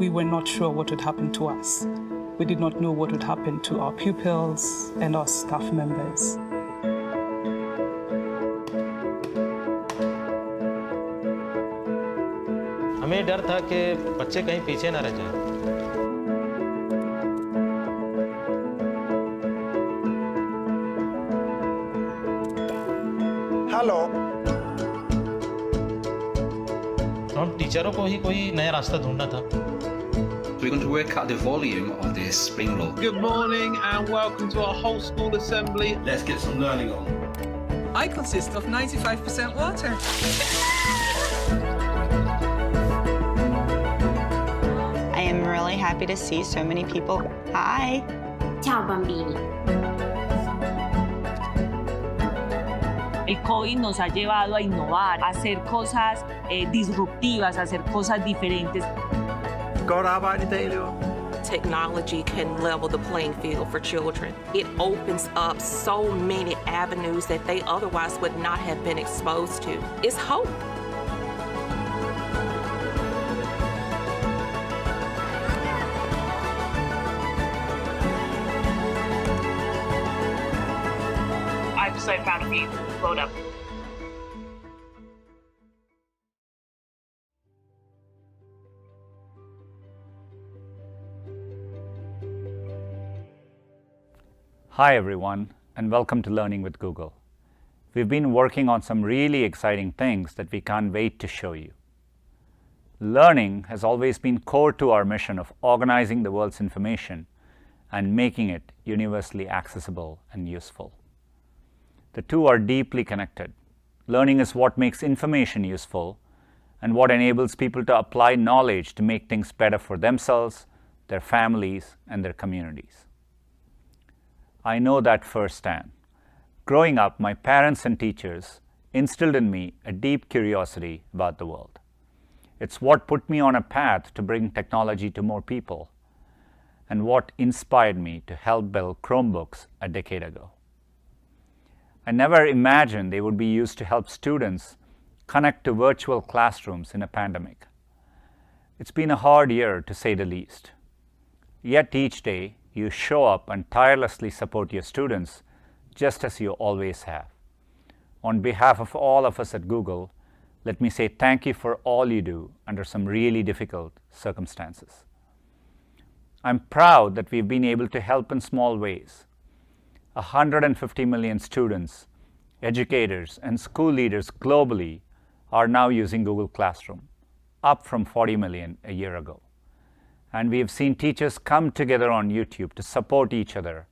we were not sure what would happen to us. We did not know what would happen to our pupils and our staff members. हमें डर था कि बच्चे कहीं पीछे ना रह जाएं। हेलो। हम टीचरों को ही कोई नया रास्ता ढूंढना था। We're going to work out the volume of this spring roll. Good morning and welcome to our whole school assembly. Let's get some learning on. I consist of 95% water. I am really happy to see so many people. Hi. Ciao bambini. El COVID nos ha llevado a innovar, a hacer cosas disruptivas, a hacer cosas diferentes. Technology can level the playing field for children. It opens up so many avenues that they otherwise would not have been exposed to. It's hope. I'm so proud of you. Well done. Hi everyone, and welcome to Learning with Google. We've been working on some really exciting things that we can't wait to show you. Learning has always been core to our mission of organizing the world's information and making it universally accessible and useful. The two are deeply connected. Learning is what makes information useful and what enables people to apply knowledge to make things better for themselves, their families, and their communities. I know that firsthand. Growing up, my parents and teachers instilled in me a deep curiosity about the world. It's what put me on a path to bring technology to more people and what inspired me to help build Chromebooks a decade ago. I never imagined they would be used to help students connect to virtual classrooms in a pandemic. It's been a hard year, to say the least. Yet each day, you show up and tirelessly support your students, just as you always have. On behalf of all of us at Google, let me say thank you for all you do under some really difficult circumstances. I'm proud that we've been able to help in small ways. 150 million students, educators, and school leaders globally are now using Google Classroom, up from 40 million a year ago. And we have seen teachers come together on YouTube to support each other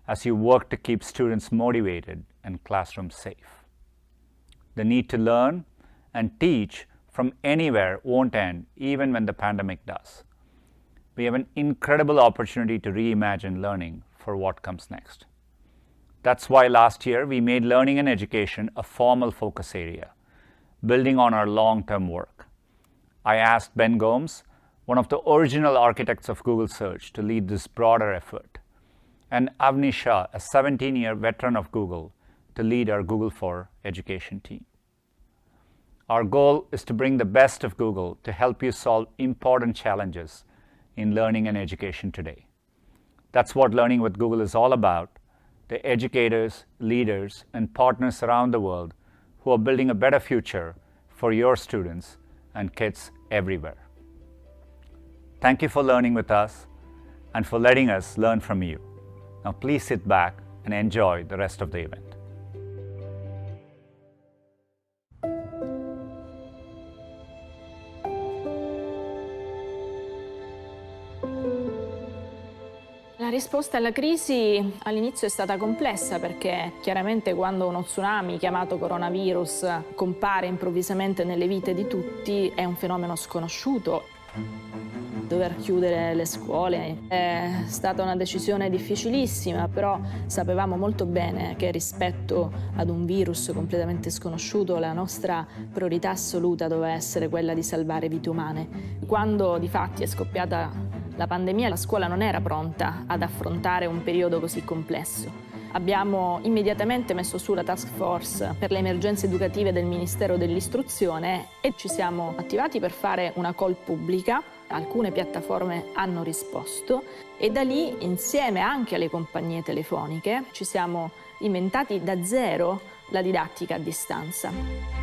as you work to keep students motivated and classrooms safe. The need to learn and teach from anywhere won't end even when the pandemic does. We have an incredible opportunity to reimagine learning for what comes next. That's why last year we made learning and education a formal focus area, building on our long-term work. I asked Ben Gomes, one of the original architects of Google Search, to lead this broader effort, and Avni Shah, a 17-year veteran of Google, to lead our Google for Education team. Our goal is to bring the best of Google to help you solve important challenges in learning and education today. That's what Learning with Google is all about, the educators, leaders, and partners around the world who are building a better future for your students and kids everywhere. Thank you for learning with us and for letting us learn from you. Now please sit back and enjoy the rest of the event. La risposta alla crisi all'inizio è stata complessa perché chiaramente quando uno tsunami chiamato coronavirus compare improvvisamente nelle vite di tutti è un fenomeno sconosciuto. Dover chiudere le scuole è stata una decisione difficilissima, però sapevamo molto bene che rispetto ad un virus completamente sconosciuto la nostra priorità assoluta doveva essere quella di salvare vite umane. Quando di fatti è scoppiata la pandemia, la scuola non era pronta ad affrontare un periodo così complesso. Abbiamo immediatamente messo su la task force per le emergenze educative del Ministero dell'Istruzione e ci siamo attivati per fare una call pubblica. Alcune piattaforme hanno risposto e da lì, insieme anche alle compagnie telefoniche, ci siamo inventati da zero la didattica a distanza.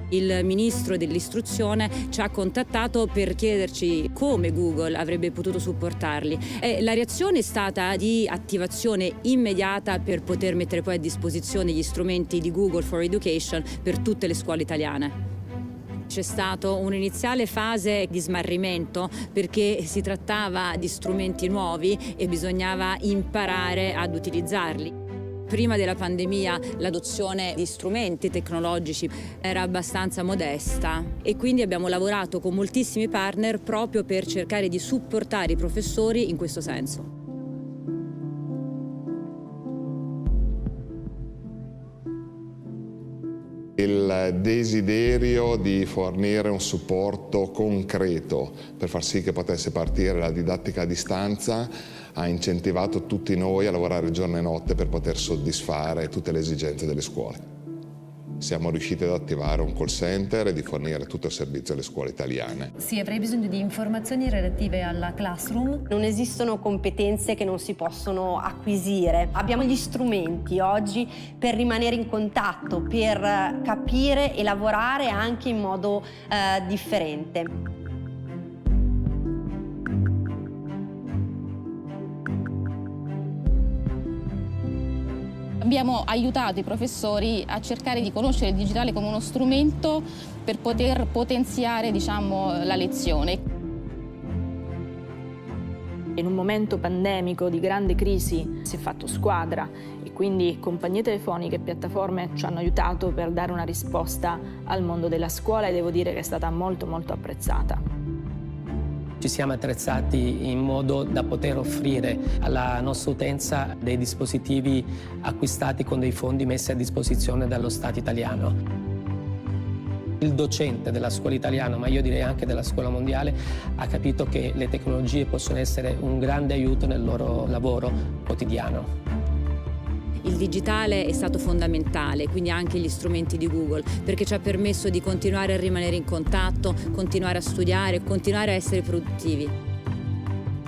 Il ministro dell'istruzione ci ha contattato per chiederci come Google avrebbe potuto supportarli e la reazione è stata di attivazione immediata per poter mettere poi a disposizione gli strumenti di Google for Education per tutte le scuole italiane. C'è stata un'iniziale fase di smarrimento perché si trattava di strumenti nuovi e bisognava imparare ad utilizzarli. Prima della pandemia l'adozione di strumenti tecnologici era abbastanza modesta e quindi abbiamo lavorato con moltissimi partner proprio per cercare di supportare i professori in questo senso. Il desiderio di fornire un supporto concreto per far sì che potesse partire la didattica a distanza ha incentivato tutti noi a lavorare giorno e notte per poter soddisfare tutte le esigenze delle scuole. Siamo riusciti ad attivare un call center e di fornire tutto il servizio alle scuole italiane. Sì, avrei bisogno di informazioni relative alla classroom. Non esistono competenze che non si possono acquisire. Abbiamo gli strumenti oggi per rimanere in contatto, per capire e lavorare anche in modo differente. Abbiamo aiutato i professori a cercare di conoscere il digitale come uno strumento per poter potenziare, la lezione. In un momento pandemico di grande crisi si è fatto squadra e quindi compagnie telefoniche e piattaforme ci hanno aiutato per dare una risposta al mondo della scuola e devo dire che è stata molto apprezzata. Ci siamo attrezzati in modo da poter offrire alla nostra utenza dei dispositivi acquistati con dei fondi messi a disposizione dallo Stato italiano. Il docente della scuola italiana, ma io direi anche della scuola mondiale, ha capito che le tecnologie possono essere un grande aiuto nel loro lavoro quotidiano. Il digitale è stato fondamentale, quindi anche gli strumenti di Google, perché ci ha permesso di continuare a rimanere in contatto, continuare a studiare, continuare a essere produttivi.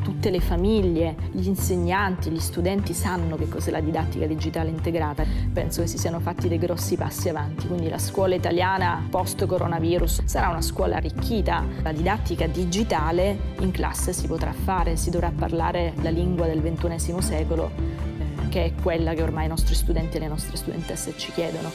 Tutte le famiglie, gli insegnanti, gli studenti sanno che cos'è la didattica digitale integrata. Penso che si siano fatti dei grossi passi avanti, quindi la scuola italiana post-coronavirus sarà una scuola arricchita. La didattica digitale in classe si potrà fare, si dovrà parlare la lingua del XXI secolo, che è quella che ormai i nostri studenti e le nostre studentesse ci chiedono.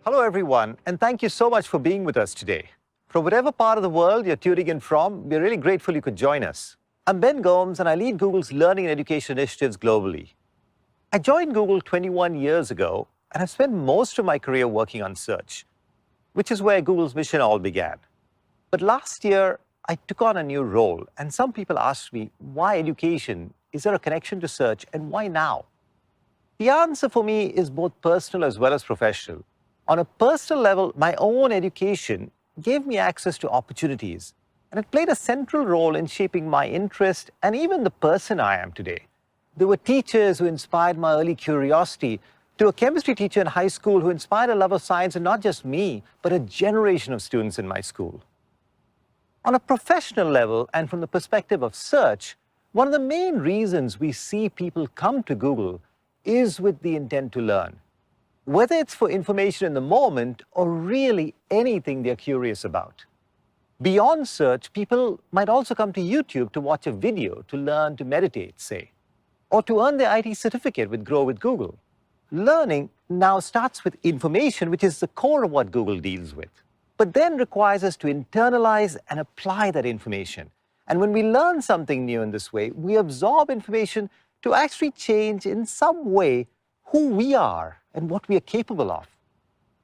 Hello everyone, and thank you so much for being with us today. From whatever part of the world you're tuning in from, we're really grateful you could join us. I'm Ben Gomes and I lead Google's learning and education initiatives globally. I joined Google 21 years ago and I've spent most of my career working on search, which is where Google's mission all began. But last year, I took on a new role, and some people asked me, why education? Is there a connection to search, and why now? The answer for me is both personal as well as professional. On a personal level, my own education gave me access to opportunities, and it played a central role in shaping my interest and even the person I am today. There were teachers who inspired my early curiosity, to a chemistry teacher in high school who inspired a love of science, and not just me, but a generation of students in my school. On a professional level, and from the perspective of search, one of the main reasons we see people come to Google is with the intent to learn. Whether it's for information in the moment or really anything they're curious about. Beyond search, people might also come to YouTube to watch a video, to learn to meditate, say, or to earn their IT certificate with Grow with Google. Learning now starts with information, which is the core of what Google deals with, but then requires us to internalize and apply that information. And when we learn something new in this way, we absorb information to actually change in some way who we are and what we are capable of.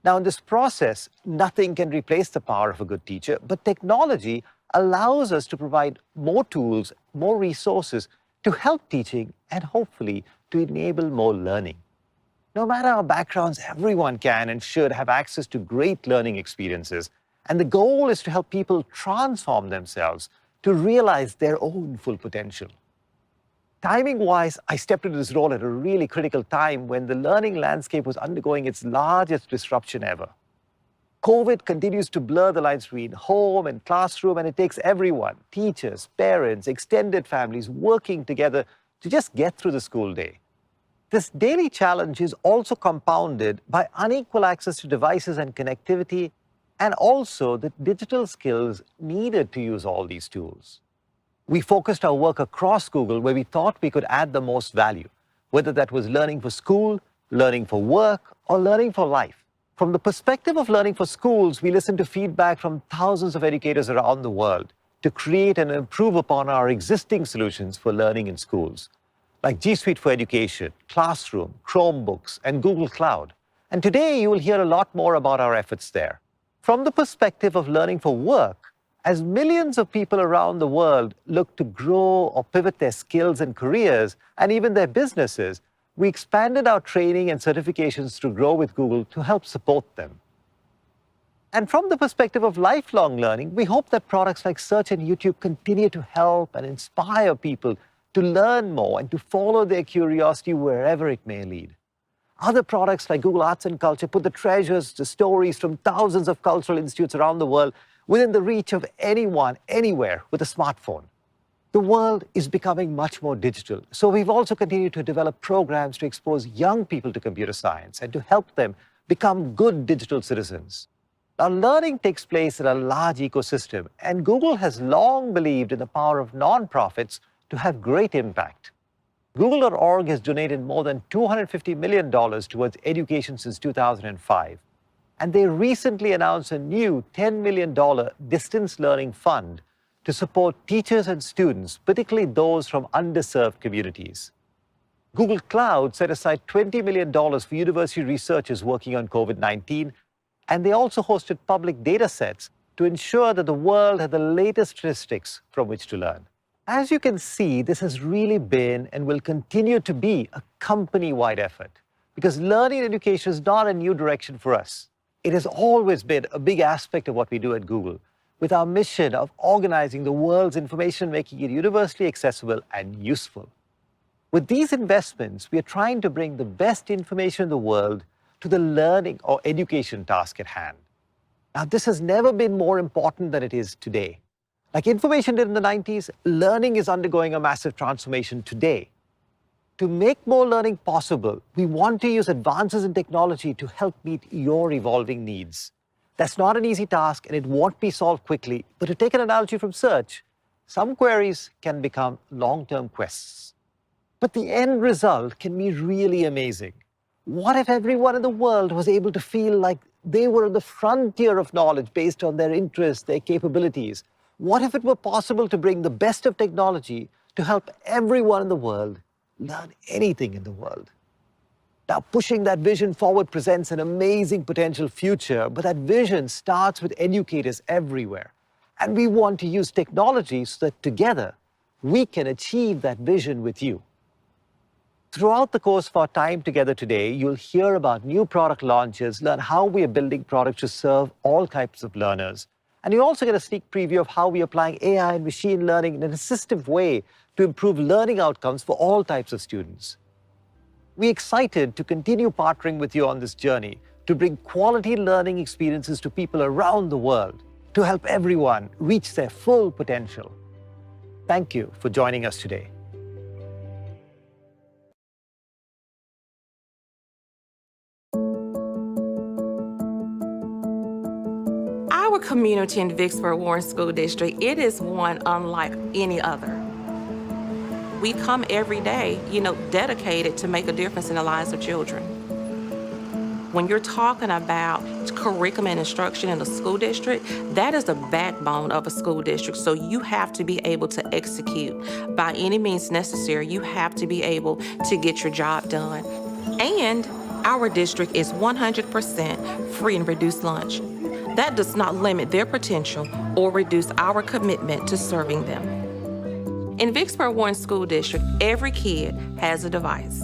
Now, in this process, nothing can replace the power of a good teacher, but technology allows us to provide more tools, more resources to help teaching and hopefully to enable more learning. No matter our backgrounds, everyone can and should have access to great learning experiences. And the goal is to help people transform themselves to realize their own full potential. Timing-wise, I stepped into this role at a really critical time when the learning landscape was undergoing its largest disruption ever. COVID continues to blur the lines between home and classroom, and it takes everyone, teachers, parents, extended families, working together to just get through the school day. This daily challenge is also compounded by unequal access to devices and connectivity, and also the digital skills needed to use all these tools. We focused our work across Google where we thought we could add the most value, whether that was learning for school, learning for work, or learning for life. From the perspective of learning for schools, we listened to feedback from thousands of educators around the world to create and improve upon our existing solutions for learning in schools, like G Suite for Education, Classroom, Chromebooks, and Google Cloud. And today you will hear a lot more about our efforts there. From the perspective of learning for work, as millions of people around the world look to grow or pivot their skills and careers, and even their businesses, we expanded our training and certifications through Grow with Google to help support them. And from the perspective of lifelong learning, we hope that products like Search and YouTube continue to help and inspire people to learn more and to follow their curiosity wherever it may lead. Other products like Google Arts and Culture put the treasures, the stories from thousands of cultural institutes around the world within the reach of anyone, anywhere with a smartphone. The world is becoming much more digital, so we've also continued to develop programs to expose young people to computer science and to help them become good digital citizens. Now, learning takes place in a large ecosystem, and Google has long believed in the power of nonprofits to have great impact. Google.org has donated more than $250 million towards education since 2005. And they recently announced a new $10 million distance learning fund to support teachers and students, particularly those from underserved communities. Google Cloud set aside $20 million for university researchers working on COVID-19, and they also hosted public data sets to ensure that the world had the latest statistics from which to learn. As you can see, this has really been and will continue to be a company-wide effort, because learning and education is not a new direction for us. It has always been a big aspect of what we do at Google, with our mission of organizing the world's information, making it universally accessible and useful. With these investments, we are trying to bring the best information in the world to the learning or education task at hand. Now, this has never been more important than it is today. Like information did in the 90s, learning is undergoing a massive transformation today. To make more learning possible, we want to use advances in technology to help meet your evolving needs. That's not an easy task, and it won't be solved quickly. But to take an analogy from search, some queries can become long-term quests. But the end result can be really amazing. What if everyone in the world was able to feel like they were on the frontier of knowledge based on their interests, their capabilities? What if it were possible to bring the best of technology to help everyone in the world learn anything in the world? Now, pushing that vision forward presents an amazing potential future, but that vision starts with educators everywhere. And we want to use technology so that together we can achieve that vision with you. Throughout the course of our time together today, you'll hear about new product launches, learn how we are building products to serve all types of learners. And you also get a sneak preview of how we are applying AI and machine learning in an assistive way to improve learning outcomes for all types of students. We're excited to continue partnering with you on this journey to bring quality learning experiences to people around the world to help everyone reach their full potential. Thank you for joining us today. Our community in Vicksburg Warren School District, it is one unlike any other. We come every day, dedicated to make a difference in the lives of children. When you're talking about curriculum and instruction in a school district, that is the backbone of a school district. So you have to be able to execute by any means necessary. You have to be able to get your job done. And our district is 100% free and reduced lunch. That does not limit their potential or reduce our commitment to serving them. In Vicksburg Warren School District, every kid has a device,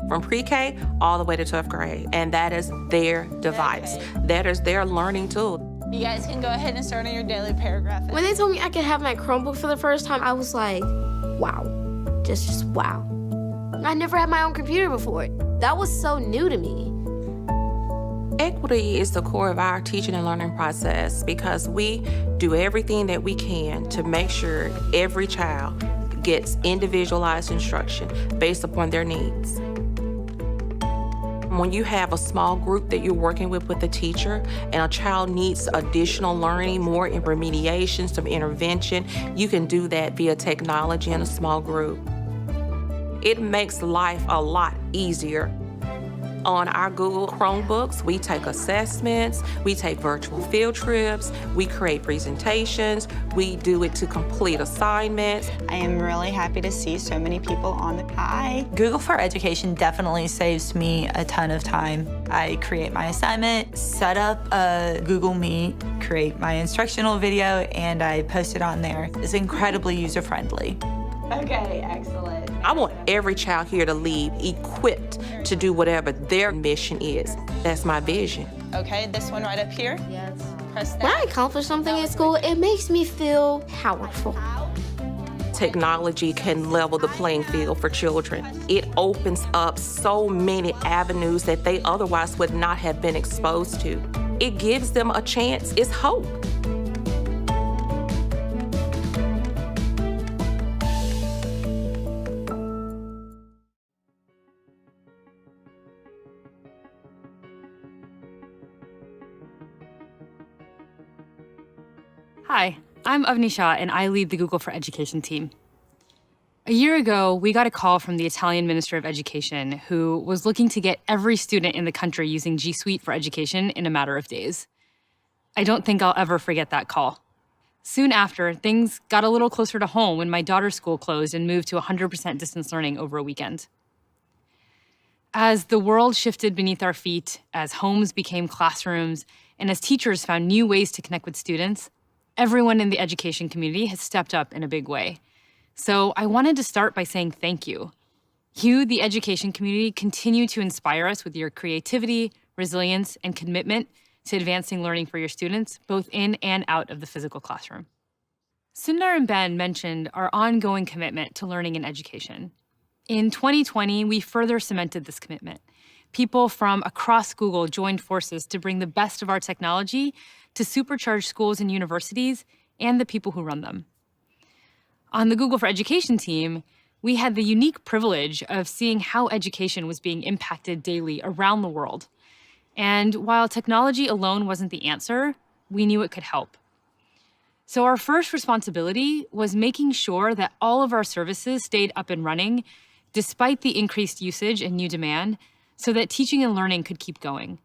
from pre-K all the way to 12th grade, and that is their device. Okay. That is their learning tool. You guys can go ahead and start on your daily paragraph. When they told me I could have my Chromebook for the first time, I was like, wow, just wow. I never had my own computer before. That was so new to me. Equity is the core of our teaching and learning process because we do everything that we can to make sure every child gets individualized instruction based upon their needs. When you have a small group that you're working with a teacher and a child needs additional learning, more in remediation, some intervention, you can do that via technology in a small group. It makes life a lot easier. On our Google Chromebooks, we take assessments, we take virtual field trips, we create presentations, we do it to complete assignments. I am really happy to see so many people on the Hi. Google for Education definitely saves me a ton of time. I create my assignment, set up a Google Meet, create my instructional video, and I post it on there. It's incredibly user-friendly. Okay, excellent. I want every child here to leave equipped to do whatever their mission is. That's my vision. Okay, this one right up here. Yes. Press that. When I accomplish something at school, it makes me feel powerful. Technology can level the playing field for children. It opens up so many avenues that they otherwise would not have been exposed to. It gives them a chance. It's hope. Hi, I'm Avni Shah, and I lead the Google for Education team. A year ago, we got a call from the Italian Minister of Education, who was looking to get every student in the country using G Suite for Education in a matter of days. I don't think I'll ever forget that call. Soon after, things got a little closer to home when my daughter's school closed and moved to 100% distance learning over a weekend. As the world shifted beneath our feet, as homes became classrooms, and as teachers found new ways to connect with students, everyone in the education community has stepped up in a big way. So I wanted to start by saying thank you. You, the education community, continue to inspire us with your creativity, resilience, and commitment to advancing learning for your students, both in and out of the physical classroom. Sundar and Ben mentioned our ongoing commitment to learning and education. In 2020, we further cemented this commitment. People from across Google joined forces to bring the best of our technology to supercharge schools and universities and the people who run them. On the Google for Education team, we had the unique privilege of seeing how education was being impacted daily around the world. And while technology alone wasn't the answer, we knew it could help. So our first responsibility was making sure that all of our services stayed up and running despite the increased usage and new demand, so that teaching and learning could keep going.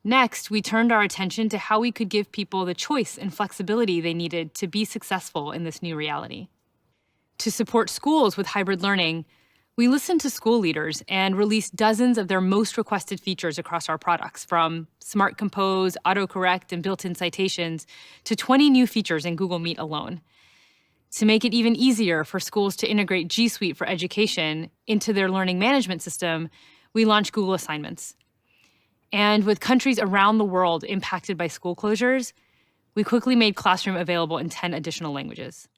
Next, we turned our attention to how we could give people the choice and flexibility they needed to be successful in this new reality. To support schools with hybrid learning, we listened to school leaders and released dozens of their most requested features across our products, from Smart Compose, autocorrect, and built-in citations, to 20 new features in Google Meet alone. To make it even easier for schools to integrate G Suite for Education into their learning management system, we launched Google Assignments. And with countries around the world impacted by school closures, we quickly made Classroom available in 10 additional languages.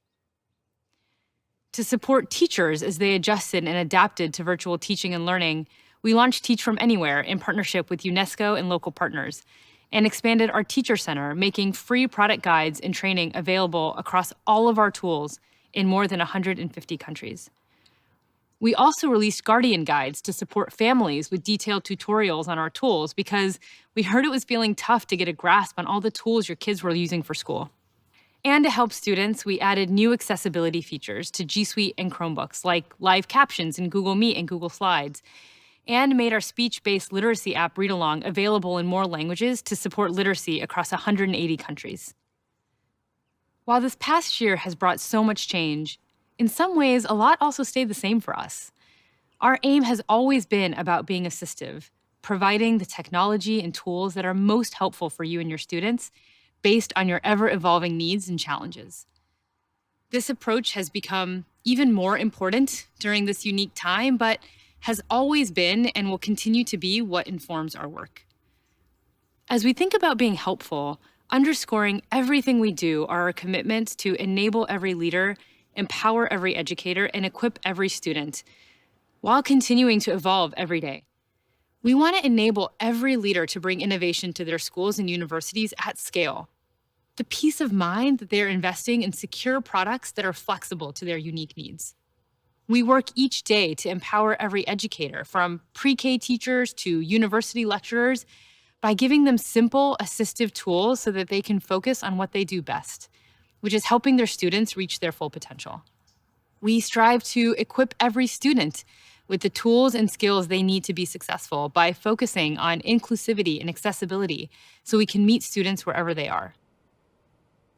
To support teachers as they adjusted and adapted to virtual teaching and learning, we launched Teach From Anywhere in partnership with UNESCO and local partners, and expanded our Teacher Center, making free product guides and training available across all of our tools in more than 150 countries. We also released Guardian guides to support families with detailed tutorials on our tools because we heard it was feeling tough to get a grasp on all the tools your kids were using for school. And to help students, we added new accessibility features to G Suite and Chromebooks, like live captions in Google Meet and Google Slides, and made our speech-based literacy app Read Along available in more languages to support literacy across 180 countries. While this past year has brought so much change, in some ways, a lot also stayed the same for us. Our aim has always been about being assistive, providing the technology and tools that are most helpful for you and your students based on your ever-evolving needs and challenges. This approach has become even more important during this unique time, but has always been and will continue to be what informs our work. As we think about being helpful, underscoring everything we do are our commitments to enable every leader, empower every educator, and equip every student, while continuing to evolve every day. We want to enable every leader to bring innovation to their schools and universities at scale. The peace of mind that they're investing in secure products that are flexible to their unique needs. We work each day to empower every educator, from pre-K teachers to university lecturers, by giving them simple, assistive tools so that they can focus on what they do best, which is helping their students reach their full potential. We strive to equip every student with the tools and skills they need to be successful by focusing on inclusivity and accessibility so we can meet students wherever they are.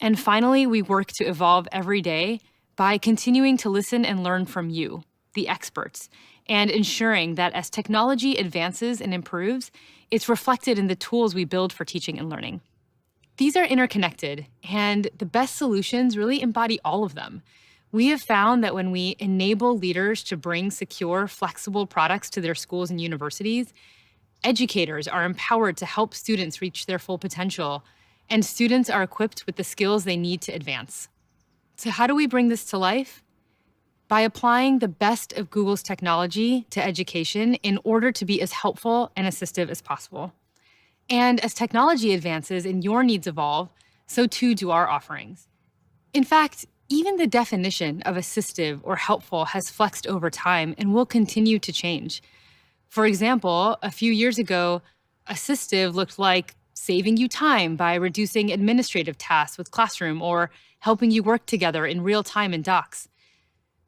And finally, we work to evolve every day by continuing to listen and learn from you, the experts, and ensuring that as technology advances and improves, it's reflected in the tools we build for teaching and learning. These are interconnected, and the best solutions really embody all of them. We have found that when we enable leaders to bring secure, flexible products to their schools and universities, educators are empowered to help students reach their full potential, and students are equipped with the skills they need to advance. So how do we bring this to life? By applying the best of Google's technology to education in order to be as helpful and assistive as possible. And as technology advances and your needs evolve, so too do our offerings. In fact, even the definition of assistive or helpful has flexed over time and will continue to change. For example, a few years ago, assistive looked like saving you time by reducing administrative tasks with Classroom or helping you work together in real time in docs.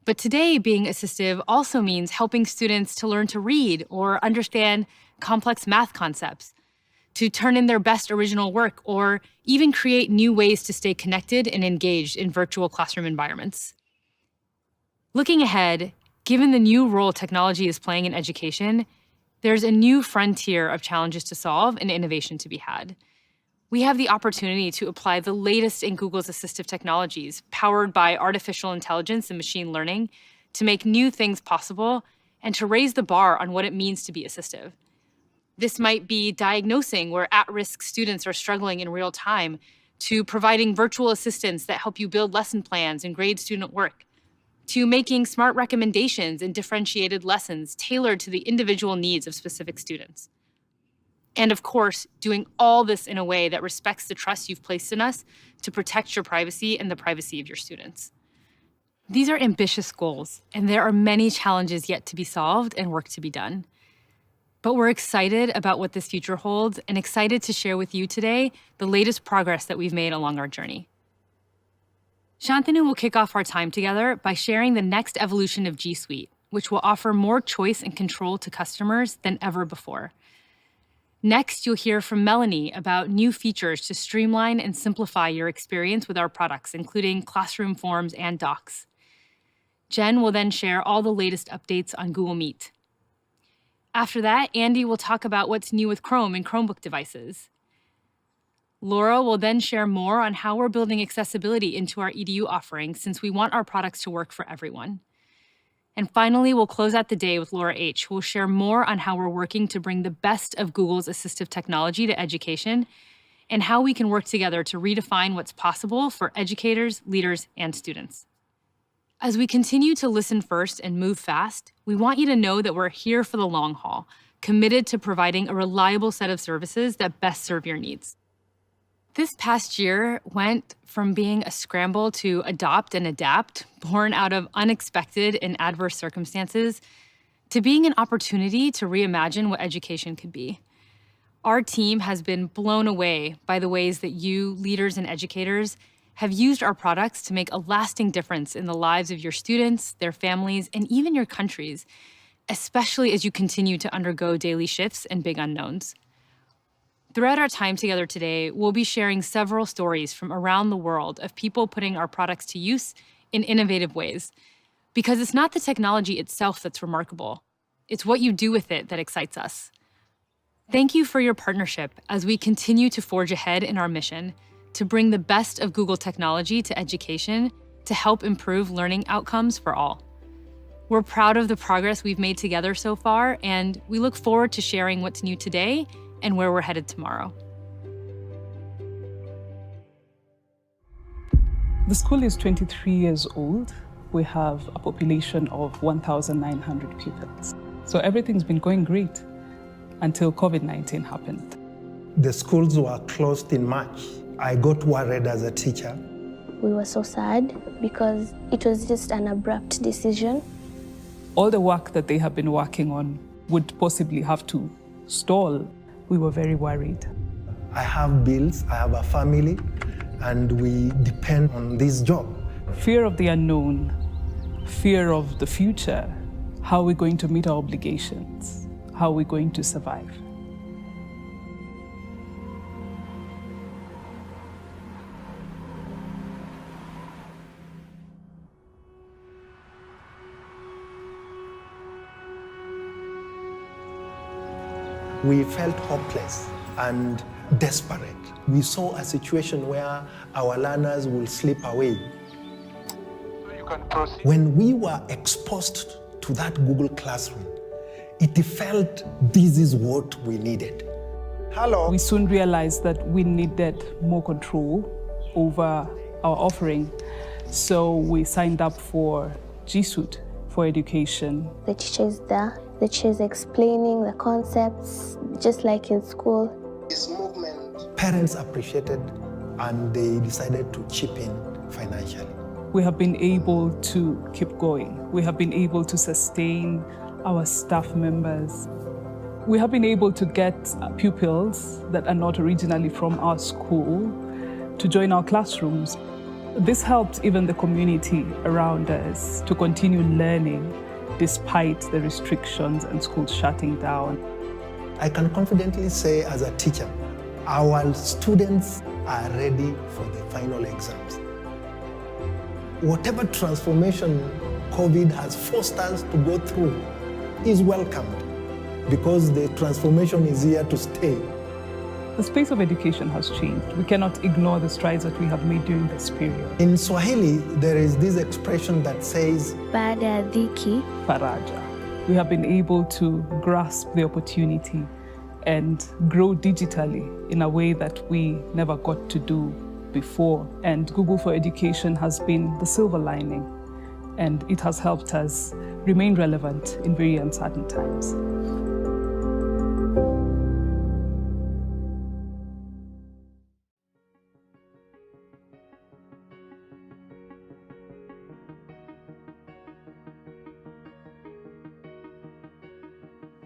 But today, being assistive also means helping students to learn to read or understand complex math concepts, to turn in their best original work, or even create new ways to stay connected and engaged in virtual classroom environments. Looking ahead, given the new role technology is playing in education, there's a new frontier of challenges to solve and innovation to be had. We have the opportunity to apply the latest in Google's assistive technologies, powered by artificial intelligence and machine learning, to make new things possible and to raise the bar on what it means to be assistive. This might be diagnosing where at-risk students are struggling in real time, to providing virtual assistants that help you build lesson plans and grade student work, to making smart recommendations and differentiated lessons tailored to the individual needs of specific students. And of course, doing all this in a way that respects the trust you've placed in us to protect your privacy and the privacy of your students. These are ambitious goals, and there are many challenges yet to be solved and work to be done. But we're excited about what this future holds and excited to share with you today the latest progress that we've made along our journey. Shantanu will kick off our time together by sharing the next evolution of G Suite, which will offer more choice and control to customers than ever before. Next, you'll hear from Melanie about new features to streamline and simplify your experience with our products, including Classroom Forms and Docs. Jen will then share all the latest updates on Google Meet. After that, Andy will talk about what's new with Chrome and Chromebook devices. Laura will then share more on how we're building accessibility into our EDU offerings, since we want our products to work for everyone. And finally, we'll close out the day with Laura H., who will share more on how we're working to bring the best of Google's assistive technology to education and how we can work together to redefine what's possible for educators, leaders, and students. As we continue to listen first and move fast, we want you to know that we're here for the long haul, committed to providing a reliable set of services that best serve your needs. This past year went from being a scramble to adopt and adapt, born out of unexpected and adverse circumstances, to being an opportunity to reimagine what education could be. Our team has been blown away by the ways that you, leaders and educators, have used our products to make a lasting difference in the lives of your students, their families, and even your countries, especially as you continue to undergo daily shifts and big unknowns. Throughout our time together today, we'll be sharing several stories from around the world of people putting our products to use in innovative ways. Because it's not the technology itself that's remarkable. It's what you do with it that excites us. Thank you for your partnership as we continue to forge ahead in our mission to bring the best of Google technology to education to help improve learning outcomes for all. We're proud of the progress we've made together so far, and we look forward to sharing what's new today and where we're headed tomorrow. The school is 23 years old. We have a population of 1,900 pupils. So everything's been going great until COVID-19 happened. The schools were closed in March. I got worried as a teacher. We were so sad because it was just an abrupt decision. All the work that they have been working on would possibly have to stall. We were very worried. I have bills, I have a family, and we depend on this job. Fear of the unknown, fear of the future, how are we going to meet our obligations, how are we going to survive. We felt hopeless and desperate. We saw a situation where our learners will slip away. When we were exposed to that Google Classroom, it felt this is what we needed. We soon realized that we needed more control over our offering, so we signed up for G Suite for education. The teacher is there. The teacher is explaining the concepts, just like in school. This movement, parents appreciated and they decided to chip in financially. We have been able to keep going. We have been able to sustain our staff members. We have been able to get pupils that are not originally from our school to join our classrooms. This helped even the community around us to continue learning despite the restrictions and schools shutting down. I can confidently say as a teacher, our students are ready for the final exams. Whatever transformation COVID has forced us to go through is welcomed because the transformation is here to stay. The space of education has changed. We cannot ignore the strides that we have made during this period. In Swahili, there is this expression that says, Baada ya dhiki, faraja. We have been able to grasp the opportunity and grow digitally in a way that we never got to do before. And Google for Education has been the silver lining, and it has helped us remain relevant in very uncertain times.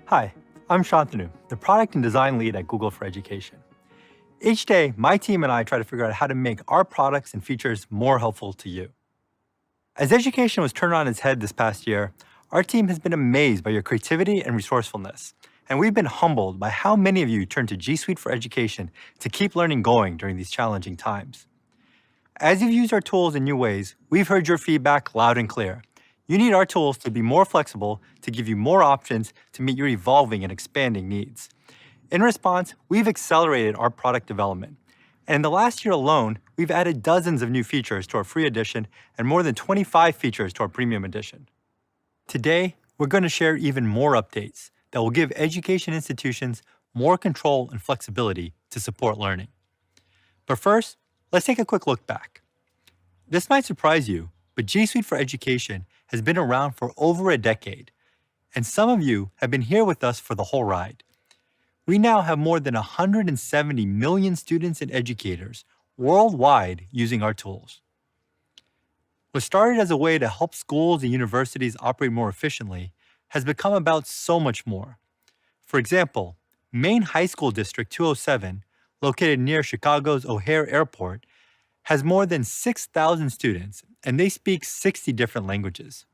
Hi, I'm Shantanu, the product and design lead at Google for Education. Each day, my team and I try to figure out how to make our products and features more helpful to you. As education was turned on its head this past year, our team has been amazed by your creativity and resourcefulness, and we've been humbled by how many of you turn to G Suite for Education to keep learning going during these challenging times. As you've used our tools in new ways, we've heard your feedback loud and clear. You need our tools to be more flexible, to give you more options to meet your evolving and expanding needs. In response, we've accelerated our product development. And in the last year alone, we've added dozens of new features to our free edition and more than 25 features to our premium edition. Today, we're going to share even more updates that will give education institutions more control and flexibility to support learning. But first, let's take a quick look back. This might surprise you, but G Suite for Education has been around for over a decade, and some of you have been here with us for the whole ride. We now have more than 170 million students and educators worldwide using our tools. What started as a way to help schools and universities operate more efficiently has become about so much more. For example, Maine High School District 207, located near Chicago's O'Hare Airport, has more than 6,000 students, and they speak 60 different languages.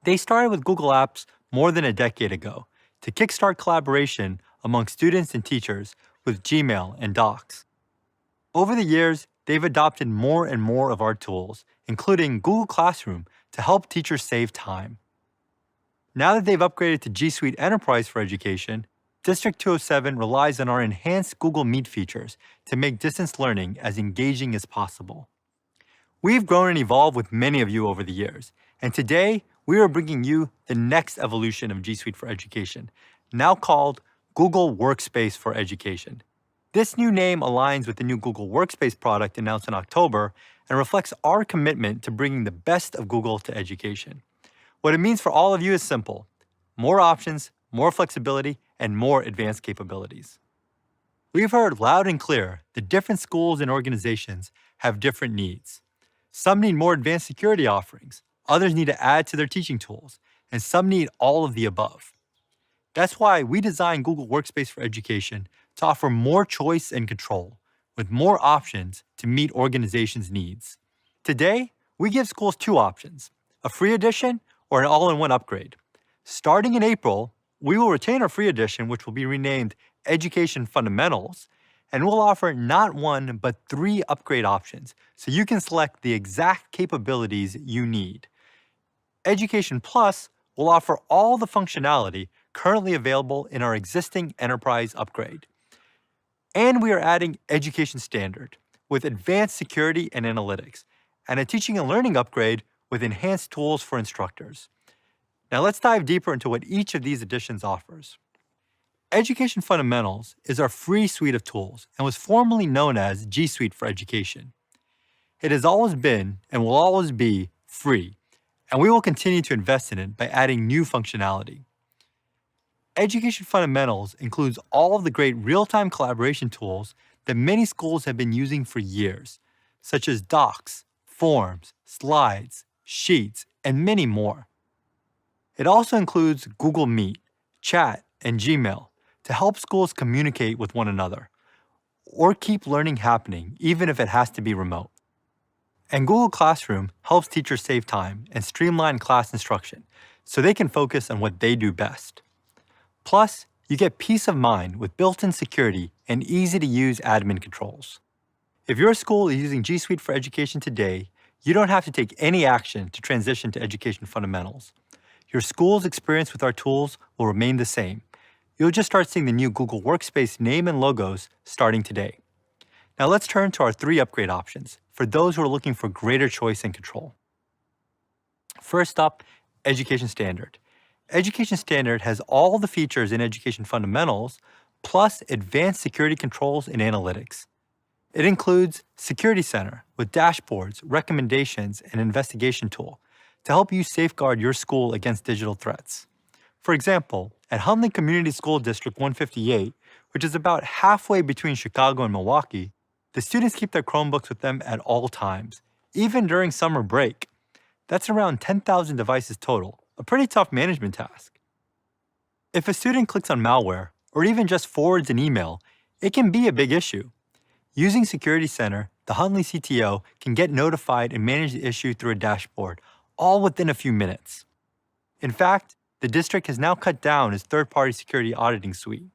They started with Google Apps more than a decade ago to kickstart collaboration among students and teachers with Gmail and Docs. Over the years, they've adopted more and more of our tools, including Google Classroom, to help teachers save time. Now that they've upgraded to G Suite Enterprise for Education, District 207 relies on our enhanced Google Meet features to make distance learning as engaging as possible. We've grown and evolved with many of you over the years, and today we are bringing you the next evolution of G Suite for Education, now called Google Workspace for Education. This new name aligns with the new Google Workspace product announced in October and reflects our commitment to bringing the best of Google to education. What it means for all of you is simple: more options, more flexibility, and more advanced capabilities. We've heard loud and clear that different schools and organizations have different needs. Some need more advanced security offerings, others need to add to their teaching tools, and some need all of the above. That's why we designed Google Workspace for Education to offer more choice and control, with more options to meet organizations' needs. Today, we give schools two options: a free edition or an all-in-one upgrade. Starting in April, we will retain our free edition, which will be renamed Education Fundamentals, and we'll offer not one, but 3 upgrade options, so you can select the exact capabilities you need. Education Plus will offer all the functionality currently available in our existing Enterprise upgrade. And we are adding Education Standard with advanced security and analytics, and a teaching and learning upgrade with enhanced tools for instructors. Now let's dive deeper into what each of these additions offers. Education Fundamentals is our free suite of tools and was formerly known as G Suite for Education. It has always been and will always be free, and we will continue to invest in it by adding new functionality. Education Fundamentals includes all of the great real-time collaboration tools that many schools have been using for years, such as docs, forms, slides, sheets, and many more. It also includes Google Meet, Chat, and Gmail to help schools communicate with one another or keep learning happening even if it has to be remote. And Google Classroom helps teachers save time and streamline class instruction so they can focus on what they do best. Plus, you get peace of mind with built-in security and easy-to-use admin controls. If your school is using G Suite for Education today, you don't have to take any action to transition to Education Fundamentals. Your school's experience with our tools will remain the same. You'll just start seeing the new Google Workspace name and logos starting today. Now let's turn to our 3 upgrade options for those who are looking for greater choice and control. First up, Education Standard. Education Standard has all the features in Education Fundamentals, plus advanced security controls and analytics. It includes Security Center with dashboards, recommendations, and investigation tool to help you safeguard your school against digital threats. For example, at Hunley Community School District 158, which is about halfway between Chicago and Milwaukee, the students keep their Chromebooks with them at all times, even during summer break. That's around 10,000 devices total, a pretty tough management task. If a student clicks on malware, or even just forwards an email, it can be a big issue. Using Security Center, the Hunley CTO can get notified and manage the issue through a dashboard, all within a few minutes. In fact, the district has now cut down its third-party security auditing suite.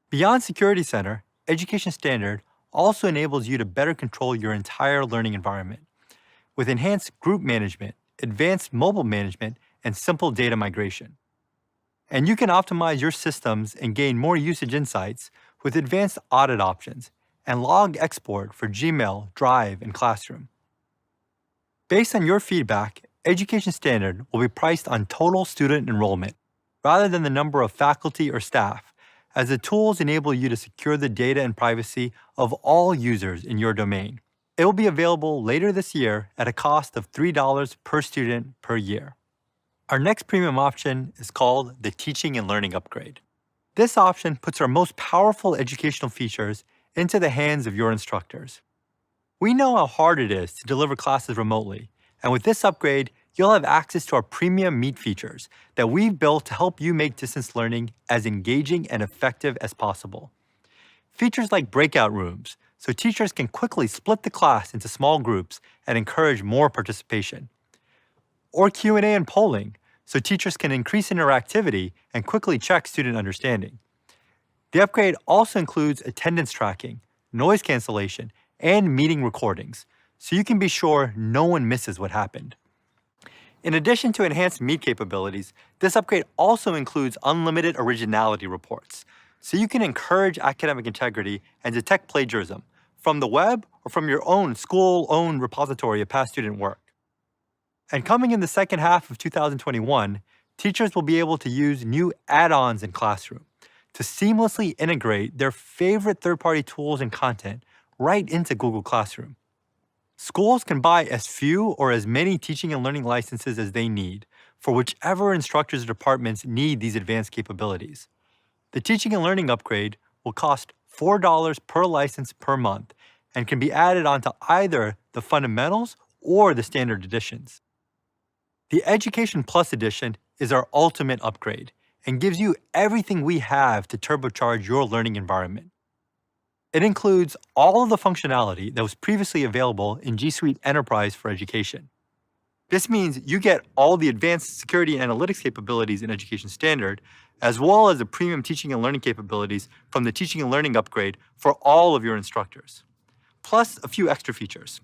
Beyond Security Center, Education Standard also enables you to better control your entire learning environment with enhanced group management, advanced mobile management, and simple data migration. And you can optimize your systems and gain more usage insights with advanced audit options and log export for Gmail, Drive, and Classroom. Based on your feedback, Education Standard will be priced on total student enrollment rather than the number of faculty or staff, as the tools enable you to secure the data and privacy of all users in your domain. It will be available later this year at a cost of $3 per student per year. Our next premium option is called the Teaching and Learning Upgrade. This option puts our most powerful educational features into the hands of your instructors. We know how hard it is to deliver classes remotely, and with this upgrade, you'll have access to our premium Meet features that we've built to help you make distance learning as engaging and effective as possible. Features like breakout rooms, so teachers can quickly split the class into small groups and encourage more participation. Or Q&A and polling, so teachers can increase interactivity and quickly check student understanding. The upgrade also includes attendance tracking, noise cancellation, and meeting recordings, so you can be sure no one misses what happened. In addition to enhanced Meet capabilities, this upgrade also includes unlimited originality reports, so you can encourage academic integrity and detect plagiarism, from the web or from your own school-owned repository of past student work. And coming in the second half of 2021, teachers will be able to use new add-ons in Classroom to seamlessly integrate their favorite third-party tools and content right into Google Classroom. Schools can buy as few or as many teaching and learning licenses as they need for whichever instructors or departments need these advanced capabilities. The teaching and learning upgrade will cost $4 per license per month and can be added onto either the fundamentals or the standard editions. The Education Plus edition is our ultimate upgrade and gives you everything we have to turbocharge your learning environment. It includes all of the functionality that was previously available in G Suite Enterprise for Education. This means you get all the advanced security and analytics capabilities in Education Standard, as well as the premium teaching and learning capabilities from the Teaching and Learning upgrade for all of your instructors, plus a few extra features.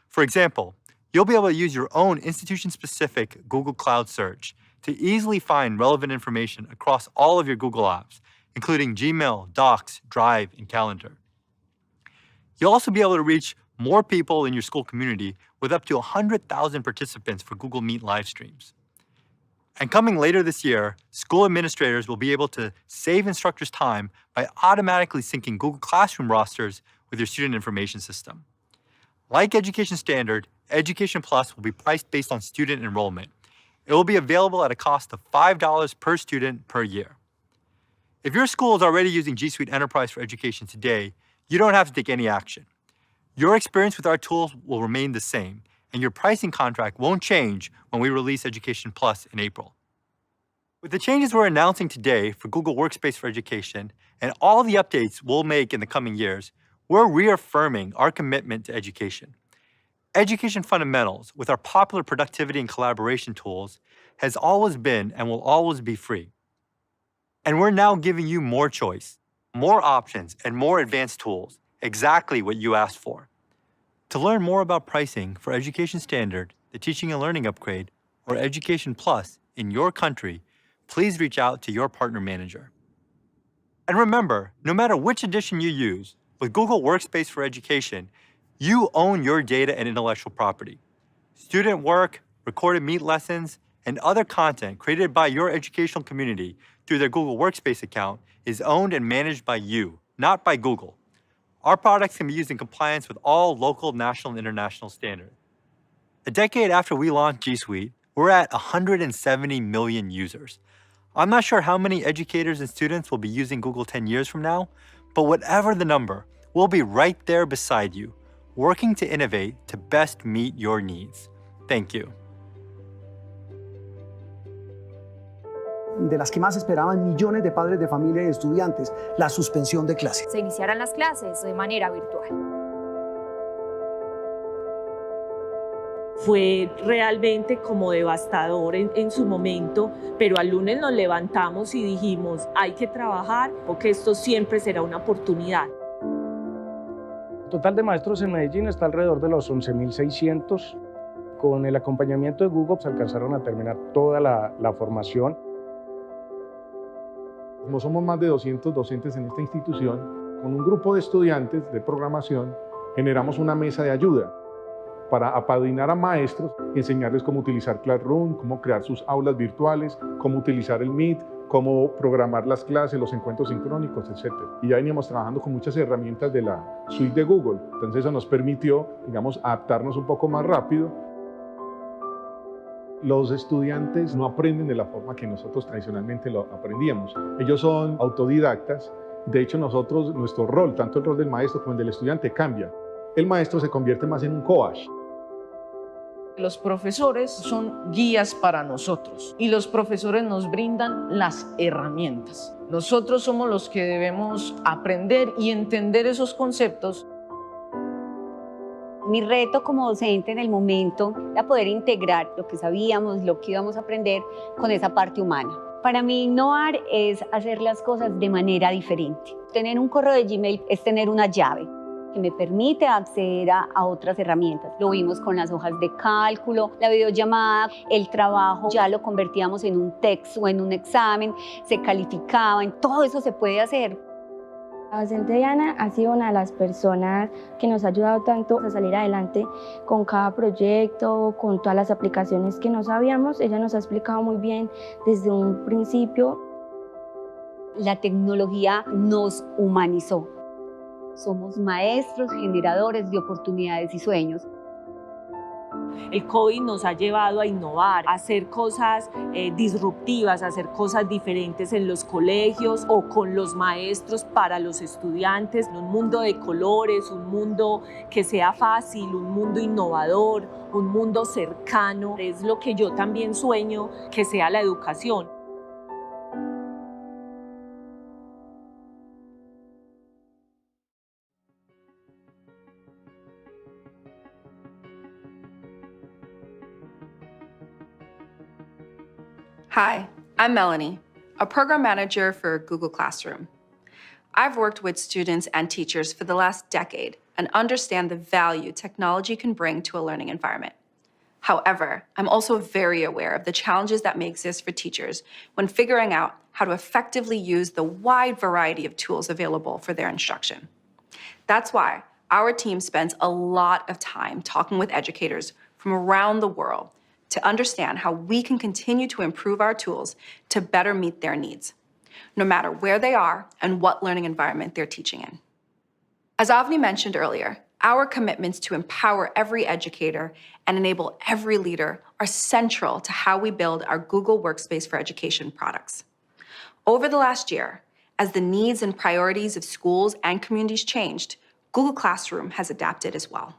For example, you'll be able to use your own institution-specific Google Cloud search to easily find relevant information across all of your Google apps, including Gmail, Docs, Drive, and Calendar. You'll also be able to reach more people in your school community with up to 100,000 participants for Google Meet live streams. And coming later this year, school administrators will be able to save instructors time by automatically syncing Google Classroom rosters with your student information system. Like Education Standard, Education Plus will be priced based on student enrollment. It will be available at a cost of $5 per student per year. If your school is already using G Suite Enterprise for Education today, you don't have to take any action. Your experience with our tools will remain the same, and your pricing contract won't change when we release Education Plus in April. With the changes we're announcing today for Google Workspace for Education and all the updates we'll make in the coming years, we're reaffirming our commitment to education. Education Fundamentals, with our popular productivity and collaboration tools, has always been and will always be free. And we're now giving you more choice, more options, and more advanced tools, exactly what you asked for. To learn more about pricing for Education Standard, the Teaching and Learning Upgrade, or Education Plus in your country, please reach out to your partner manager. And remember, no matter which edition you use, with Google Workspace for Education, you own your data and intellectual property. Student work, recorded Meet lessons, and other content created by your educational community through their Google Workspace account is owned and managed by you, not by Google. Our products can be used in compliance with all local, national, and international standards. A decade after we launched G Suite, we're at 170 million users. I'm not sure how many educators and students will be using Google 10 years from now, but whatever the number, we'll be right there beside you, working to innovate to best meet your needs. Thank you. De las que más esperaban millones de padres de familia y estudiantes, la suspensión de clases. Se iniciaran las clases de manera virtual. Fue realmente como devastador en su momento, pero al lunes nos levantamos y dijimos, hay que trabajar, porque esto siempre será una oportunidad. El total de maestros en Medellín está alrededor de los 11.600. Con el acompañamiento de Google se alcanzaron a terminar toda la formación. Como somos más de 200 docentes en esta institución, con un grupo de estudiantes de programación, generamos una mesa de ayuda para apadrinar a maestros y enseñarles cómo utilizar Classroom, cómo crear sus aulas virtuales, cómo utilizar el Meet, cómo programar las clases, los encuentros sincrónicos, etc. Y ya veníamos trabajando con muchas herramientas de la suite de Google, entonces eso nos permitió, digamos, adaptarnos un poco más rápido. Los estudiantes no aprenden de la forma que nosotros tradicionalmente lo aprendíamos. Ellos son autodidactas. De hecho, nuestro rol, tanto el rol del maestro como el del estudiante, cambia. El maestro se convierte más en un coach. Los profesores son guías para nosotros y los profesores nos brindan las herramientas. Nosotros somos los que debemos aprender y entender esos conceptos. Mi reto como docente en el momento era poder integrar lo que sabíamos, lo que íbamos a aprender con esa parte humana. Para mí innovar es hacer las cosas de manera diferente. Tener un correo de Gmail es tener una llave que me permite acceder a otras herramientas. Lo vimos con las hojas de cálculo, la videollamada, el trabajo ya lo convertíamos en un texto o en un examen, se calificaba, todo eso se puede hacer. La docente Diana ha sido una de las personas que nos ha ayudado tanto a salir adelante con cada proyecto, con todas las aplicaciones que no sabíamos. Ella nos ha explicado muy bien desde un principio. La tecnología nos humanizó. Somos maestros generadores de oportunidades y sueños. El COVID nos ha llevado a innovar, a hacer cosas disruptivas, a hacer cosas diferentes en los colegios o con los maestros para los estudiantes. Un mundo de colores, un mundo que sea fácil, un mundo innovador, un mundo cercano. Es lo que yo también sueño que sea la educación. Hi, I'm Melanie, a program manager for Google Classroom. I've worked with students and teachers for the last decade and understand the value technology can bring to a learning environment. However, I'm also very aware of the challenges that may exist for teachers when figuring out how to effectively use the wide variety of tools available for their instruction. That's why our team spends a lot of time talking with educators from around the world to understand how we can continue to improve our tools to better meet their needs, no matter where they are and what learning environment they're teaching in. As Avni mentioned earlier, our commitments to empower every educator and enable every leader are central to how we build our Google Workspace for Education products. Over the last year, as the needs and priorities of schools and communities changed, Google Classroom has adapted as well.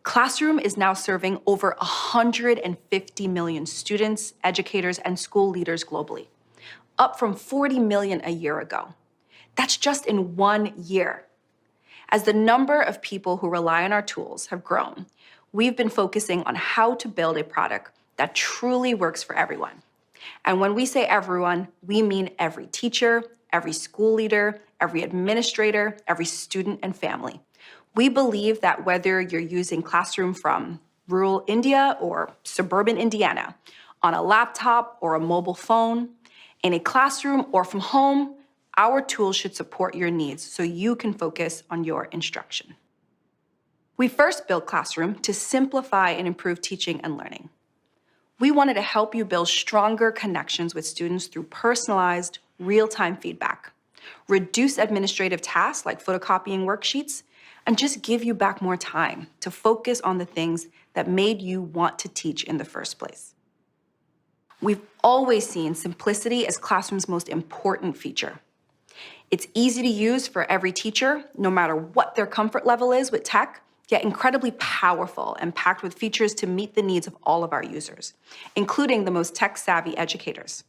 Classroom is now serving over 150 million students, educators, and school leaders globally, up from 40 million a year ago. That's just in 1 year. As the number of people who rely on our tools have grown, we've been focusing on how to build a product that truly works for everyone. And when we say everyone, we mean every teacher, every school leader, every administrator, every student and family. We believe that whether you're using Classroom from rural India or suburban Indiana, on a laptop or a mobile phone, in a classroom or from home, our tools should support your needs so you can focus on your instruction. We first built Classroom to simplify and improve teaching and learning. We wanted to help you build stronger connections with students through personalized, real-time feedback, reduce administrative tasks like photocopying worksheets, and just give you back more time to focus on the things that made you want to teach in the first place. We've always seen simplicity as Classroom's most important feature. It's easy to use for every teacher, no matter what their comfort level is with tech, yet incredibly powerful and packed with features to meet the needs of all of our users, including the most tech-savvy educators.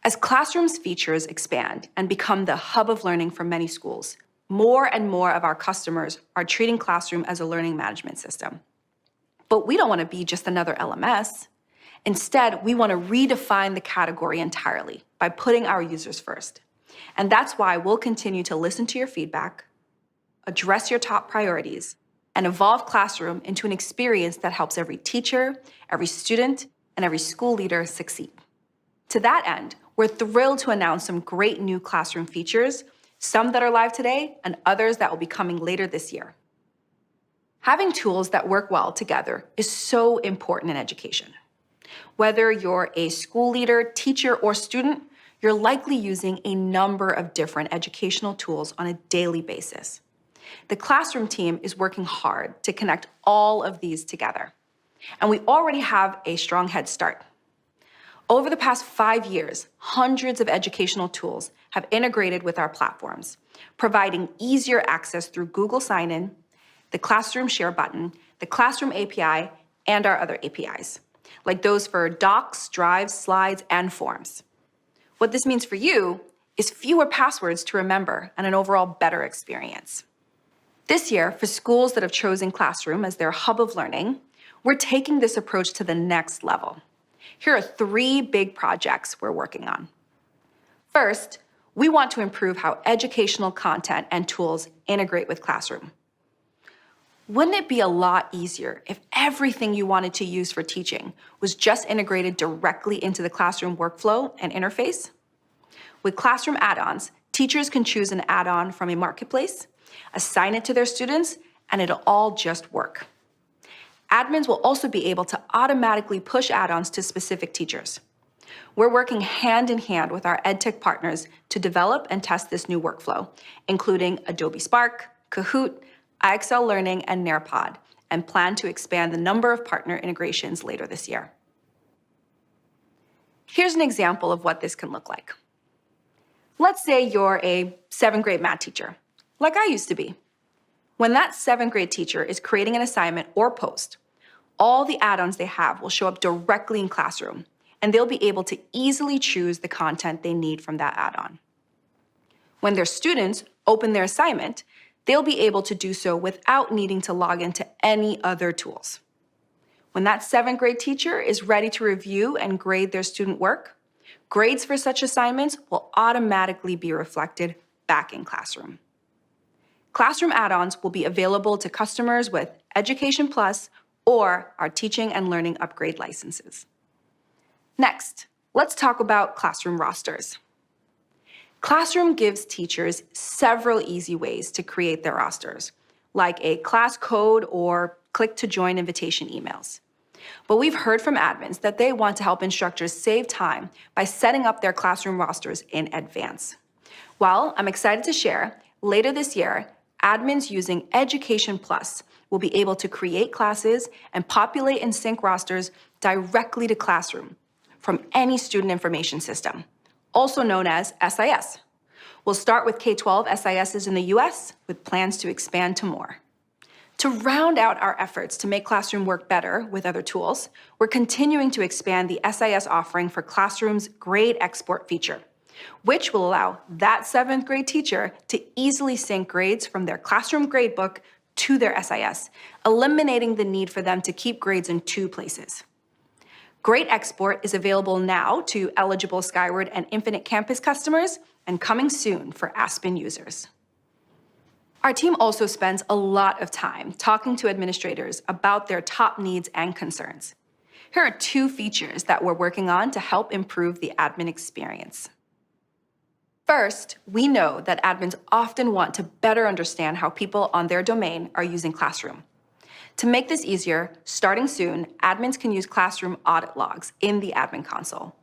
As Classroom's features expand and become the hub of learning for many schools, more and more of our customers are treating Classroom as a learning management system. But we don't want to be just another LMS. Instead, we want to redefine the category entirely by putting our users first. And that's why we'll continue to listen to your feedback, address your top priorities, and evolve Classroom into an experience that helps every teacher, every student, and every school leader succeed. To that end, we're thrilled to announce some great new Classroom features, some that are live today and others that will be coming later this year. Having tools that work well together is so important in education. Whether you're a school leader, teacher, or student, you're likely using a number of different educational tools on a daily basis. The Classroom team is working hard to connect all of these together, and we already have a strong head start. Over the past 5 years, hundreds of educational tools have integrated with our platforms, providing easier access through Google Sign-In, the Classroom Share button, the Classroom API, and our other APIs, like those for docs, drives, slides, and forms. What this means for you is fewer passwords to remember and an overall better experience. This year, for schools that have chosen Classroom as their hub of learning, we're taking this approach to the next level. Here are 3 big projects we're working on. First, we want to improve how educational content and tools integrate with Classroom. Wouldn't it be a lot easier if everything you wanted to use for teaching was just integrated directly into the Classroom workflow and interface? With Classroom add-ons, Teachers can choose an add-on from a marketplace, assign it to their students, and it'll all just work. Admins will also be able to automatically push add-ons to specific teachers. We're working hand in hand with our EdTech partners to develop and test this new workflow, including Adobe Spark, Kahoot, IXL Learning, and Nearpod, and plan to expand the number of partner integrations later this year. Here's an example of what this can look like. Let's say you're a 7th grade math teacher, like I used to be. When that 7th grade teacher is creating an assignment or post, all the add-ons they have will show up directly in Classroom, and they'll be able to easily choose the content they need from that add-on. When their students open their assignment, they'll be able to do so without needing to log into any other tools. When that 7th grade teacher is ready to review and grade their student work, grades for such assignments will automatically be reflected back in Classroom. Classroom add-ons will be available to customers with Education Plus or our Teaching and Learning Upgrade licenses. Next, let's talk about Classroom rosters. Classroom gives teachers several easy ways to create their rosters, like a class code or click to join invitation emails. But we've heard from admins that they want to help instructors save time by setting up their Classroom rosters in advance. Well, I'm excited to share, later this year, admins using Education Plus will be able to create classes and populate and sync rosters directly to Classroom from any student information system, also known as SIS. We'll start with K-12 SISs in the US with plans to expand to more. To round out our efforts to make Classroom work better with other tools, we're continuing to expand the SIS offering for Classroom's grade export feature, which will allow that 7th grade teacher to easily sync grades from their Classroom gradebook to their SIS, eliminating the need for them to keep grades in 2 places. Grade export is available now to eligible Skyward and Infinite Campus customers and coming soon for Aspen users. Our team also spends a lot of time talking to administrators about their top needs and concerns. Here are 2 features that we're working on to help improve the admin experience. First, we know that admins often want to better understand how people on their domain are using Classroom. To make this easier, starting soon, admins can use Classroom audit logs in the admin console.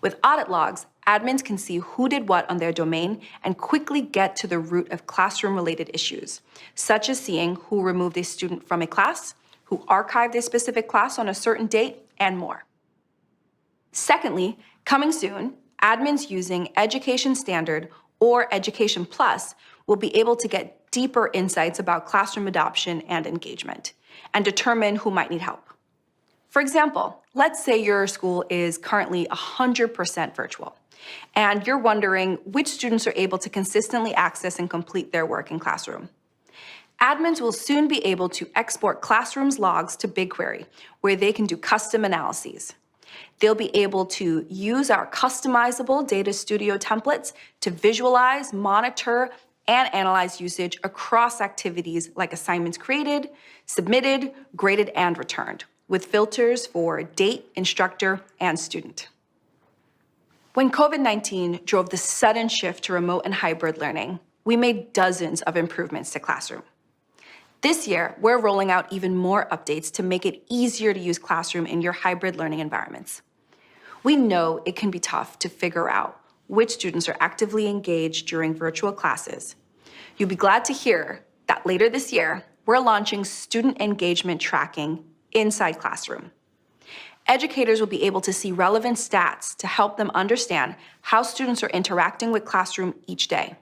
With audit logs, admins can see who did what on their domain and quickly get to the root of Classroom-related issues, such as seeing who removed a student from a class, who archived a specific class on a certain date, and more. Secondly, coming soon, admins using Education Standard or Education Plus will be able to get deeper insights about Classroom adoption and engagement, and determine who might need help. For example, let's say your school is currently 100% virtual, and you're wondering which students are able to consistently access and complete their work in Classroom. Admins will soon be able to export Classroom's logs to BigQuery, where they can do custom analyses. They'll be able to use our customizable Data Studio templates to visualize, monitor, and analyze usage across activities like assignments created, submitted, graded, and returned, with filters for date, instructor, and student. When COVID-19 drove the sudden shift to remote and hybrid learning, we made dozens of improvements to Classroom. This year, we're rolling out even more updates to make it easier to use Classroom in your hybrid learning environments. We know it can be tough to figure out which students are actively engaged during virtual classes. You'll be glad to hear that later this year, we're launching student engagement tracking inside Classroom. Educators will be able to see relevant stats to help them understand how students are interacting with Classroom each day,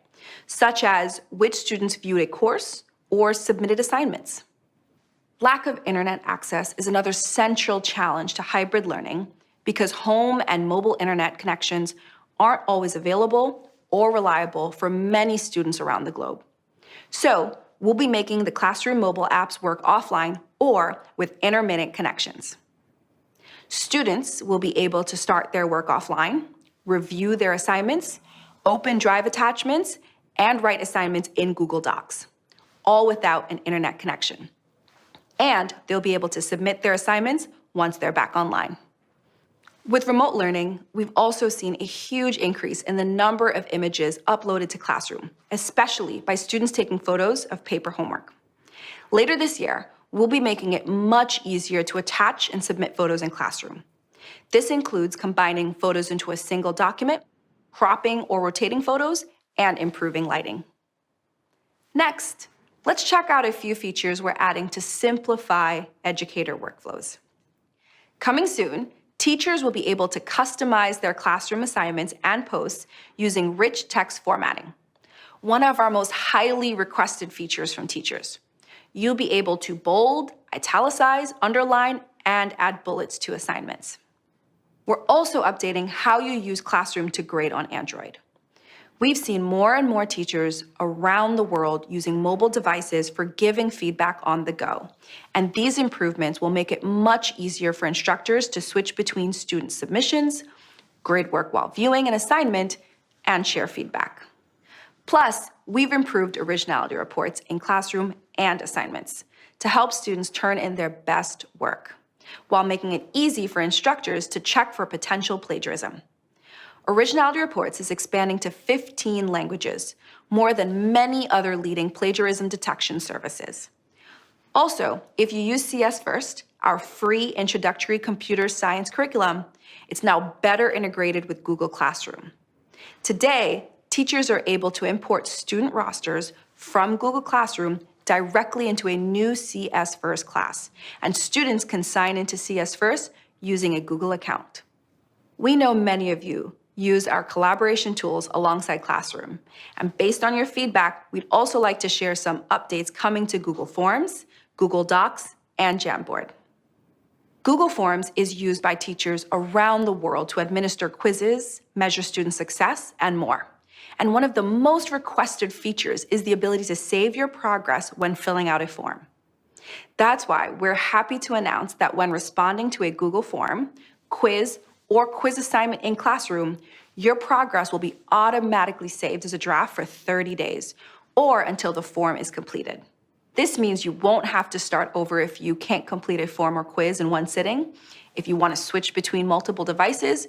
such as which students viewed a course or submitted assignments. Lack of internet access is another central challenge to hybrid learning because home and mobile internet connections aren't always available or reliable for many students around the globe. So, we'll be making the Classroom mobile apps work offline or with intermittent connections. Students will be able to start their work offline, review their assignments, open Drive attachments, and write assignments in Google Docs, all without an internet connection. And they'll be able to submit their assignments once they're back online. With remote learning, we've also seen a huge increase in the number of images uploaded to Classroom, especially by students taking photos of paper homework. Later this year, we'll be making it much easier to attach and submit photos in Classroom. This includes combining photos into a single document, cropping or rotating photos, and improving lighting. Next, let's check out a few features we're adding to simplify educator workflows. Coming soon, teachers will be able to customize their classroom assignments and posts using rich text formatting, one of our most highly requested features from teachers. You'll be able to bold, italicize, underline, and add bullets to assignments. We're also updating how you use Classroom to grade on Android. We've seen more and more teachers around the world using mobile devices for giving feedback on the go. And these improvements will make it much easier for instructors to switch between student submissions, grade work while viewing an assignment, and share feedback. Plus, we've improved originality reports in Classroom and assignments to help students turn in their best work, while making it easy for instructors to check for potential plagiarism. Originality Reports is expanding to 15 languages, more than many other leading plagiarism detection services. Also, if you use CS First, our free introductory computer science curriculum, it's now better integrated with Google Classroom. Today, teachers are able to import student rosters from Google Classroom directly into a new CS First class, and students can sign into CS First using a Google account. We know many of you use our collaboration tools alongside Classroom. And based on your feedback, we'd also like to share some updates coming to Google Forms, Google Docs, and Jamboard. Google Forms is used by teachers around the world to administer quizzes, measure student success, and more. And one of the most requested features is the ability to save your progress when filling out a form. That's why we're happy to announce that when responding to a Google form, quiz, or quiz assignment in Classroom, your progress will be automatically saved as a draft for 30 days, or until the form is completed. This means you won't have to start over if you can't complete a form or quiz in one sitting, if you want to switch between multiple devices,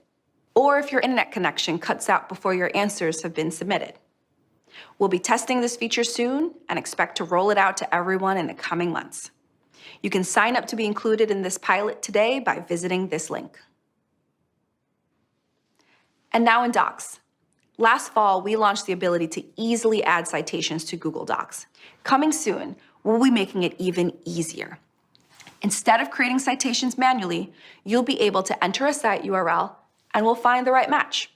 or if your internet connection cuts out before your answers have been submitted. We'll be testing this feature soon and expect to roll it out to everyone in the coming months. You can sign up to be included in this pilot today by visiting this link. And now in Docs. Last fall, we launched the ability to easily add citations to Google Docs. Coming soon, we'll be making it even easier. Instead of creating citations manually, you'll be able to enter a site URL and we'll find the right match.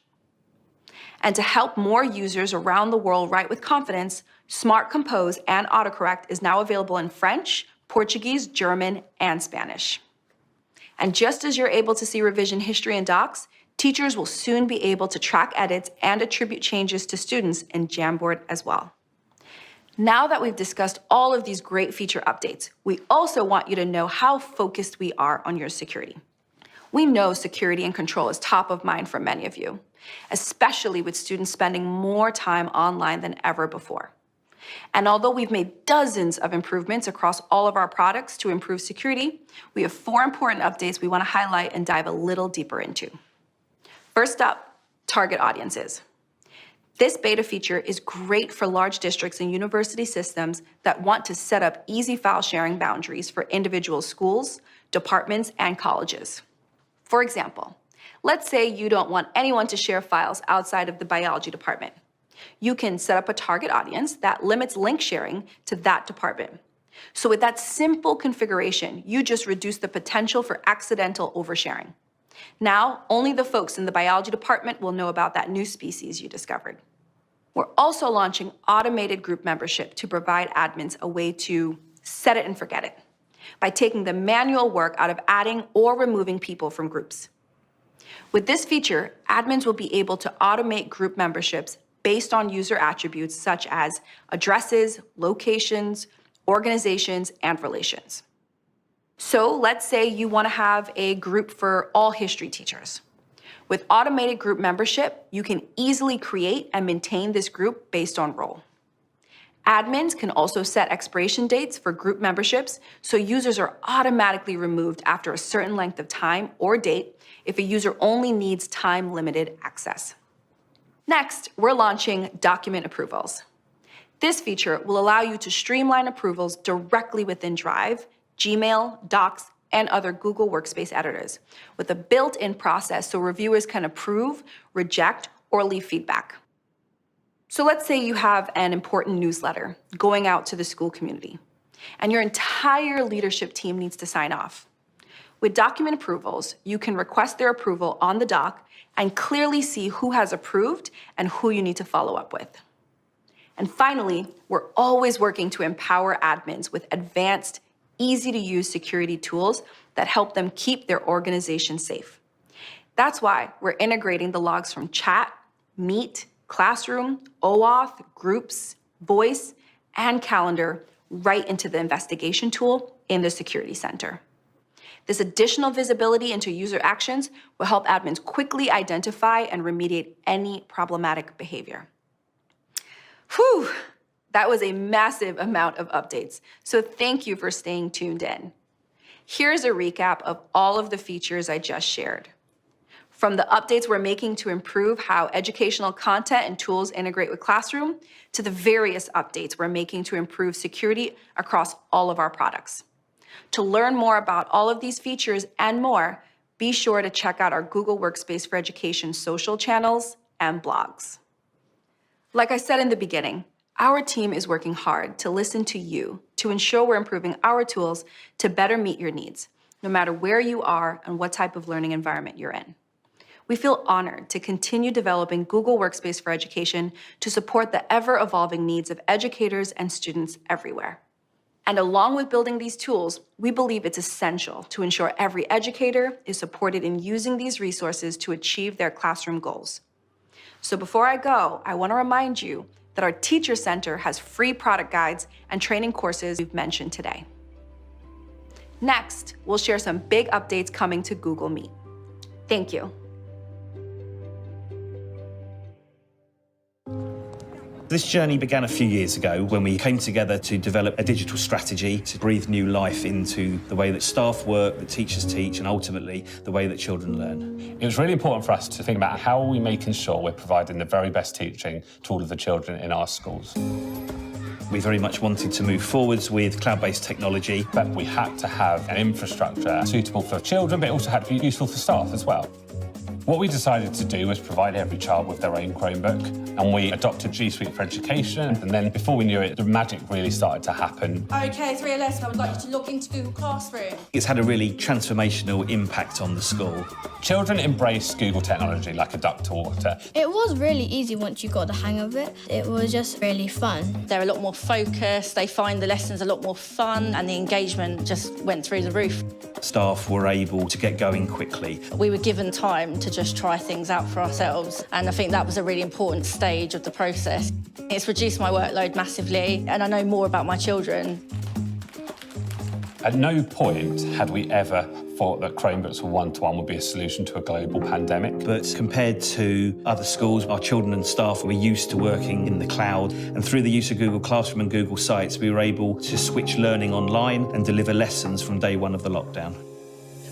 And to help more users around the world write with confidence, Smart Compose and Autocorrect is now available in French, Portuguese, German, and Spanish. And just as you're able to see revision history in Docs, teachers will soon be able to track edits and attribute changes to students in Jamboard as well. Now that we've discussed all of these great feature updates, we also want you to know how focused we are on your security. We know security and control is top of mind for many of you, especially with students spending more time online than ever before. And although we've made dozens of improvements across all of our products to improve security, we have 4 important updates we want to highlight and dive a little deeper into. First up, target audiences. This beta feature is great for large districts and university systems that want to set up easy file sharing boundaries for individual schools, departments, and colleges. For example, let's say you don't want anyone to share files outside of the biology department. You can set up a target audience that limits link sharing to that department. So with that simple configuration, you just reduce the potential for accidental oversharing. Now, only the folks in the biology department will know about that new species you discovered. We're also launching automated group membership to provide admins a way to set it and forget it by taking the manual work out of adding or removing people from groups. With this feature, admins will be able to automate group memberships based on user attributes such as addresses, locations, organizations, and relations. So let's say you want to have a group for all history teachers. With automated group membership, you can easily create and maintain this group based on role. Admins can also set expiration dates for group memberships, so users are automatically removed after a certain length of time or date if a user only needs time-limited access. Next, we're launching document approvals. This feature will allow you to streamline approvals directly within Drive, Gmail, Docs, and other Google Workspace editors, with a built-in process so reviewers can approve, reject, or leave feedback. So let's say you have an important newsletter going out to the school community, and your entire leadership team needs to sign off. With document approvals, you can request their approval on the doc and clearly see who has approved and who you need to follow up with. And finally, we're always working to empower admins with advanced, easy-to-use security tools that help them keep their organization safe. That's why we're integrating the logs from Chat, Meet, Classroom, OAuth, Groups, Voice, and Calendar right into the investigation tool in the Security Center. This additional visibility into user actions will help admins quickly identify and remediate any problematic behavior. Whew, that was a massive amount of updates, so thank you for staying tuned in. Here's a recap of all of the features I just shared. From the updates we're making to improve how educational content and tools integrate with Classroom, to the various updates we're making to improve security across all of our products. To learn more about all of these features and more, be sure to check out our Google Workspace for Education social channels and blogs. Like I said in the beginning, our team is working hard to listen to you to ensure we're improving our tools to better meet your needs, no matter where you are and what type of learning environment you're in. We feel honored to continue developing Google Workspace for Education to support the ever-evolving needs of educators and students everywhere. And along with building these tools, we believe it's essential to ensure every educator is supported in using these resources to achieve their classroom goals. So before I go, I want to remind you that our Teacher Center has free product guides and training courses we've mentioned today. Next, we'll share some big updates coming to Google Meet. Thank you. This journey began a few years ago when we came together to develop a digital strategy to breathe new life into the way that staff work, that teachers teach, and ultimately the way that children learn. It was really important for us to think about how are we making sure we're providing the very best teaching to all of the children in our schools. We very much wanted to move forwards with cloud-based technology. But we had to have an infrastructure suitable for children, but it also had to be useful for staff as well. What we decided to do was provide every child with their own Chromebook, and we adopted G Suite for Education, and then before we knew it, the magic really started to happen. Okay, 3LS, I would like you to log into Google Classroom. It's had a really transformational impact on the school. Children embrace Google technology like a duck to water. It was really easy once you got the hang of it. It was just really fun. They're a lot more focused, they find the lessons a lot more fun, and the engagement just went through the roof. Staff were able to get going quickly. We were given time to just try things out for ourselves, and I think that was a really important stage of the process. It's reduced my workload massively, and I know more about my children. At no point had we ever thought that Chromebooks for one-to-one would be a solution to a global pandemic. But compared to other schools, our children and staff were used to working in the cloud, and through the use of Google Classroom and Google Sites, we were able to switch learning online and deliver lessons from day one of the lockdown.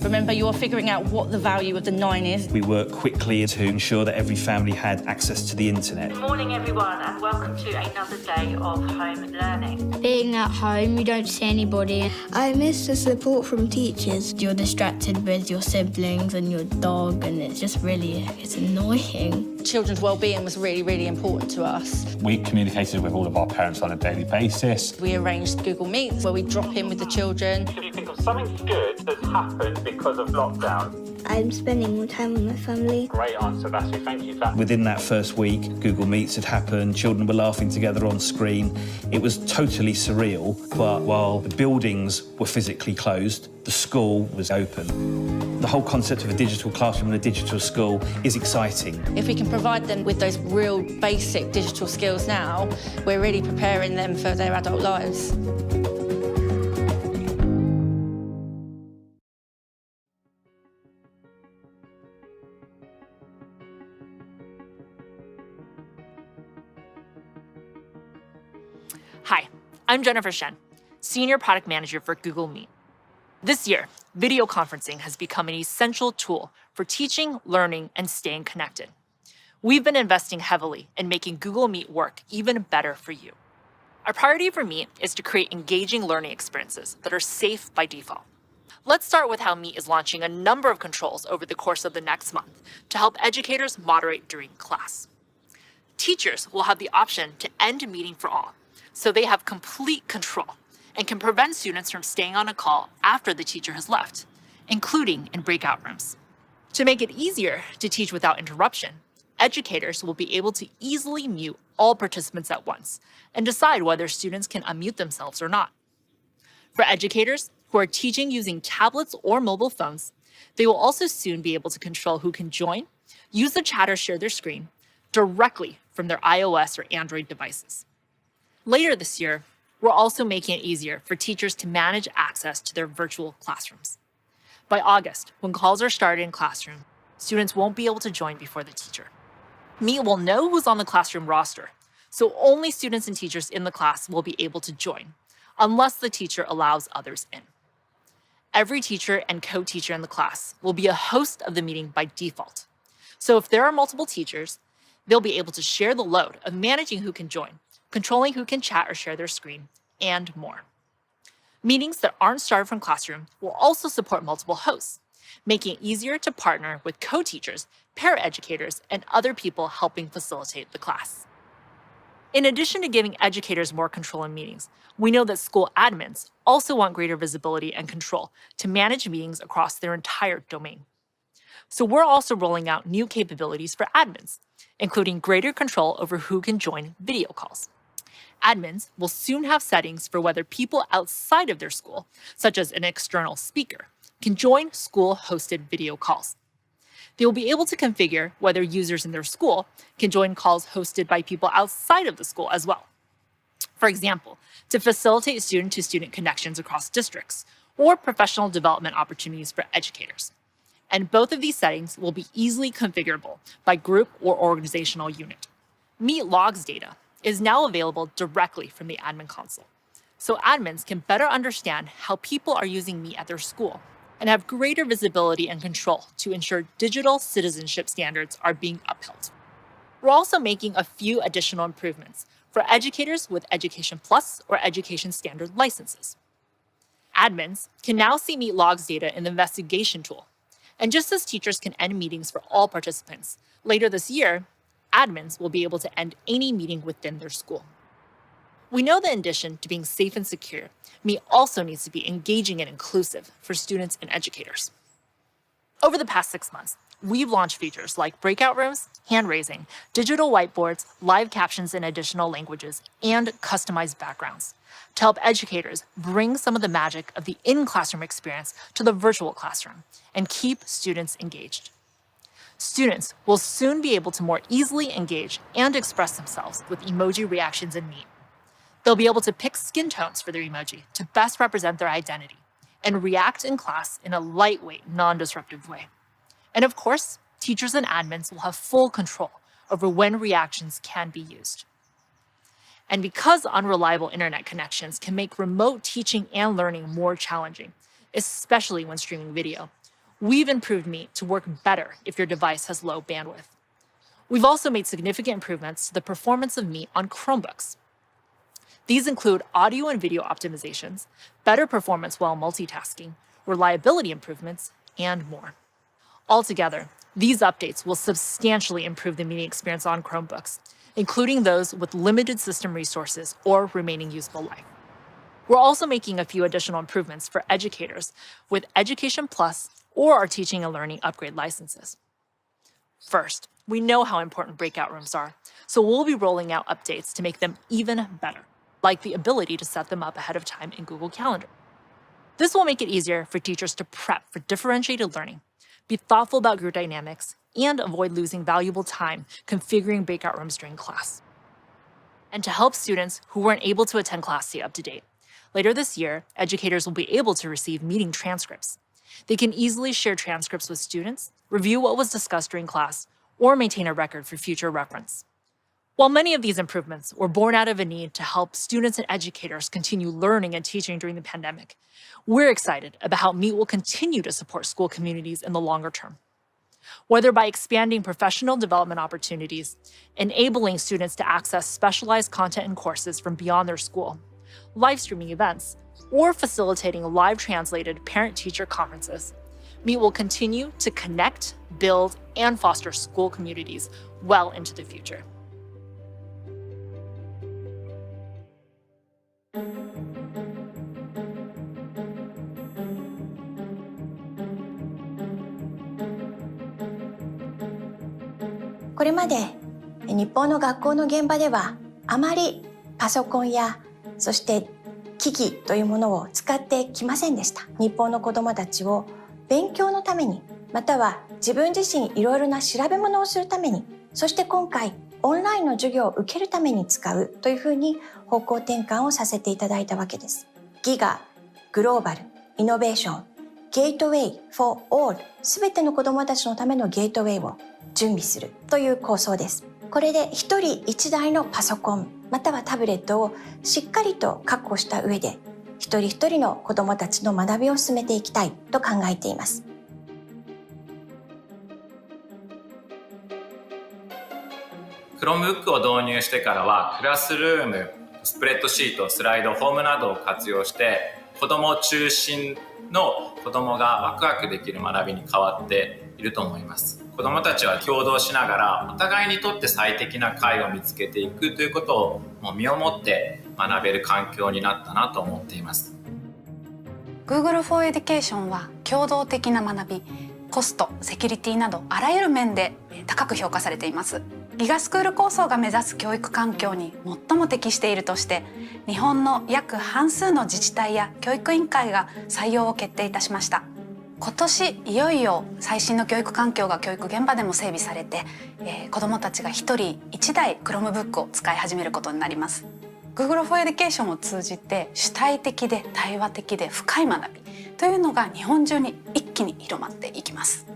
Remember, you're figuring out what the value of the 9 is. We worked quickly to ensure that every family had access to the internet. Good morning, everyone, and welcome to another day of home learning. Being at home, you don't see anybody. I miss the support from teachers. You're distracted with your siblings and your dog, and it's just really, it's annoying. Children's well-being was really, really important to us. We communicated with all of our parents on a daily basis. We arranged Google Meets where we drop in with the children. If you think of something good that's happened because of lockdown. I'm spending more time with my family. Great answer, Vassy. Thank you for that. Within that first week, Google Meets had happened, children were laughing together on screen. It was totally surreal, but while the buildings were physically closed, the school was open. The whole concept of a digital classroom and a digital school is exciting. If we can provide them with those real basic digital skills now, we're really preparing them for their adult lives. I'm Jennifer Shen, Senior Product Manager for Google Meet. This year, video conferencing has become an essential tool for teaching, learning, and staying connected. We've been investing heavily in making Google Meet work even better for you. Our priority for Meet is to create engaging learning experiences that are safe by default. Let's start with how Meet is launching a number of controls over the course of the next month to help educators moderate during class. Teachers will have the option to end a meeting for all, so they have complete control and can prevent students from staying on a call after the teacher has left, including in breakout rooms. To make it easier to teach without interruption, educators will be able to easily mute all participants at once and decide whether students can unmute themselves or not. For educators who are teaching using tablets or mobile phones, they will also soon be able to control who can join, use the chat or share their screen directly from their iOS or Android devices. Later this year, we're also making it easier for teachers to manage access to their virtual classrooms. By August, when calls are started in classroom, students won't be able to join before the teacher. Meet will know who's on the classroom roster, so only students and teachers in the class will be able to join, unless the teacher allows others in. Every teacher and co-teacher in the class will be a host of the meeting by default. So if there are multiple teachers, they'll be able to share the load of managing who can join, controlling who can chat or share their screen, and more. Meetings that aren't started from classroom will also support multiple hosts, making it easier to partner with co-teachers, paraeducators, and other people helping facilitate the class. In addition to giving educators more control in meetings, we know that school admins also want greater visibility and control to manage meetings across their entire domain. So we're also rolling out new capabilities for admins, including greater control over who can join video calls. Admins will soon have settings for whether people outside of their school, such as an external speaker, can join school-hosted video calls. They will be able to configure whether users in their school can join calls hosted by people outside of the school as well. For example, to facilitate student-to-student connections across districts or professional development opportunities for educators. And both of these settings will be easily configurable by group or organizational unit. Meet logs data is now available directly from the admin console, so admins can better understand how people are using Meet at their school and have greater visibility and control to ensure digital citizenship standards are being upheld. We're also making a few additional improvements for educators with Education Plus or Education Standard licenses. Admins can now see Meet logs data in the investigation tool. And just as teachers can end meetings for all participants, later this year, admins will be able to end any meeting within their school. We know that in addition to being safe and secure, Meet also needs to be engaging and inclusive for students and educators. Over the past 6 months, we've launched features like breakout rooms, hand raising, digital whiteboards, live captions in additional languages, and customized backgrounds to help educators bring some of the magic of the in-classroom experience to the virtual classroom and keep students engaged. Students will soon be able to more easily engage and express themselves with emoji reactions in Meet. They'll be able to pick skin tones for their emoji to best represent their identity and react in class in a lightweight, non-disruptive way. And of course, teachers and admins will have full control over when reactions can be used. And because unreliable internet connections can make remote teaching and learning more challenging, especially when streaming video, we've improved Meet to work better if your device has low bandwidth. We've also made significant improvements to the performance of Meet on Chromebooks. These include audio and video optimizations, better performance while multitasking, reliability improvements, and more. Altogether, these updates will substantially improve the meeting experience on Chromebooks, including those with limited system resources or remaining useful life. We're also making a few additional improvements for educators with Education Plus or our Teaching and Learning Upgrade licenses. First, we know how important breakout rooms are, so we'll be rolling out updates to make them even better, like the ability to set them up ahead of time in Google Calendar. This will make it easier for teachers to prep for differentiated learning, be thoughtful about group dynamics, and avoid losing valuable time configuring breakout rooms during class. And to help students who weren't able to attend class stay up to date, later this year, educators will be able to receive meeting transcripts. They can easily share transcripts with students, review what was discussed during class, or maintain a record for future reference. While many of these improvements were born out of a need to help students and educators continue learning and teaching during the pandemic, we're excited about how Meet will continue to support school communities in the longer term. Whether by expanding professional development opportunities, enabling students to access specialized content and courses from beyond their school, live streaming events, or facilitating live translated parent-teacher conferences, Meet will continue to connect, build, and foster school communities well into the future. これまで日本の学校の現場ではあまりパソコンやそして機器というものを使ってきませんでした。日本の子どもたちを勉強のためにまたは自分自身いろいろな調べ物をするためにそして今回オンラインの授業を受けるために使うというふうに方向転換をさせていただいたわけです。ギガ、グローバル、イノベーション、ゲートウェイ for all すべての子どもたちのためのゲートウェイを準備するという構想です。これで一人一台のパソコンまたはタブレットをしっかりと確保した上で一人一人の子どもたちの学びを進めていきたいと考えています。Chromebook を導入してからはクラスルーム、スプレッドシート、スライド、フォームなどを活用して子ども中心の子どもがワクワクできる学びに変わっていると思います。子どもたちは共同しながらお互いにとって最適な解を見つけていくということをもう身をもって学べる環境になったなと思っています。 Google for Education は共同的な学び、コスト、セキュリティなどあらゆる面で高く評価されています。ギガスクール構想が目指す教育環境に最も適しているとして日本の約半数の自治体や教育委員会が採用を決定いたしました。今年いよいよ最新の教育環境が教育現場でも整備されて、子どもたちが一人一台 Chromebook を使い始めることになります。 Google for Education を通じて主体的で対話的で深い学びというのが日本中に一気に広まっていきます。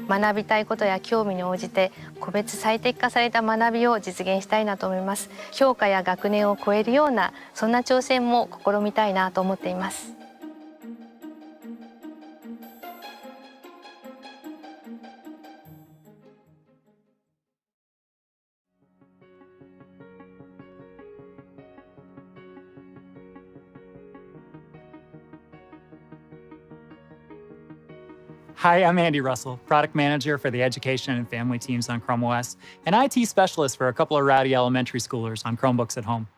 学びたいことや興味に応じて個別最適化された学びを実現したいなと思います。教科や学年を超えるようなそんな挑戦も試みたいなと思っています。 Hi, I'm Andy Russell, Product Manager for the Education and Family teams on Chrome OS, and IT Specialist for a couple of rowdy elementary schoolers on Chromebooks at home.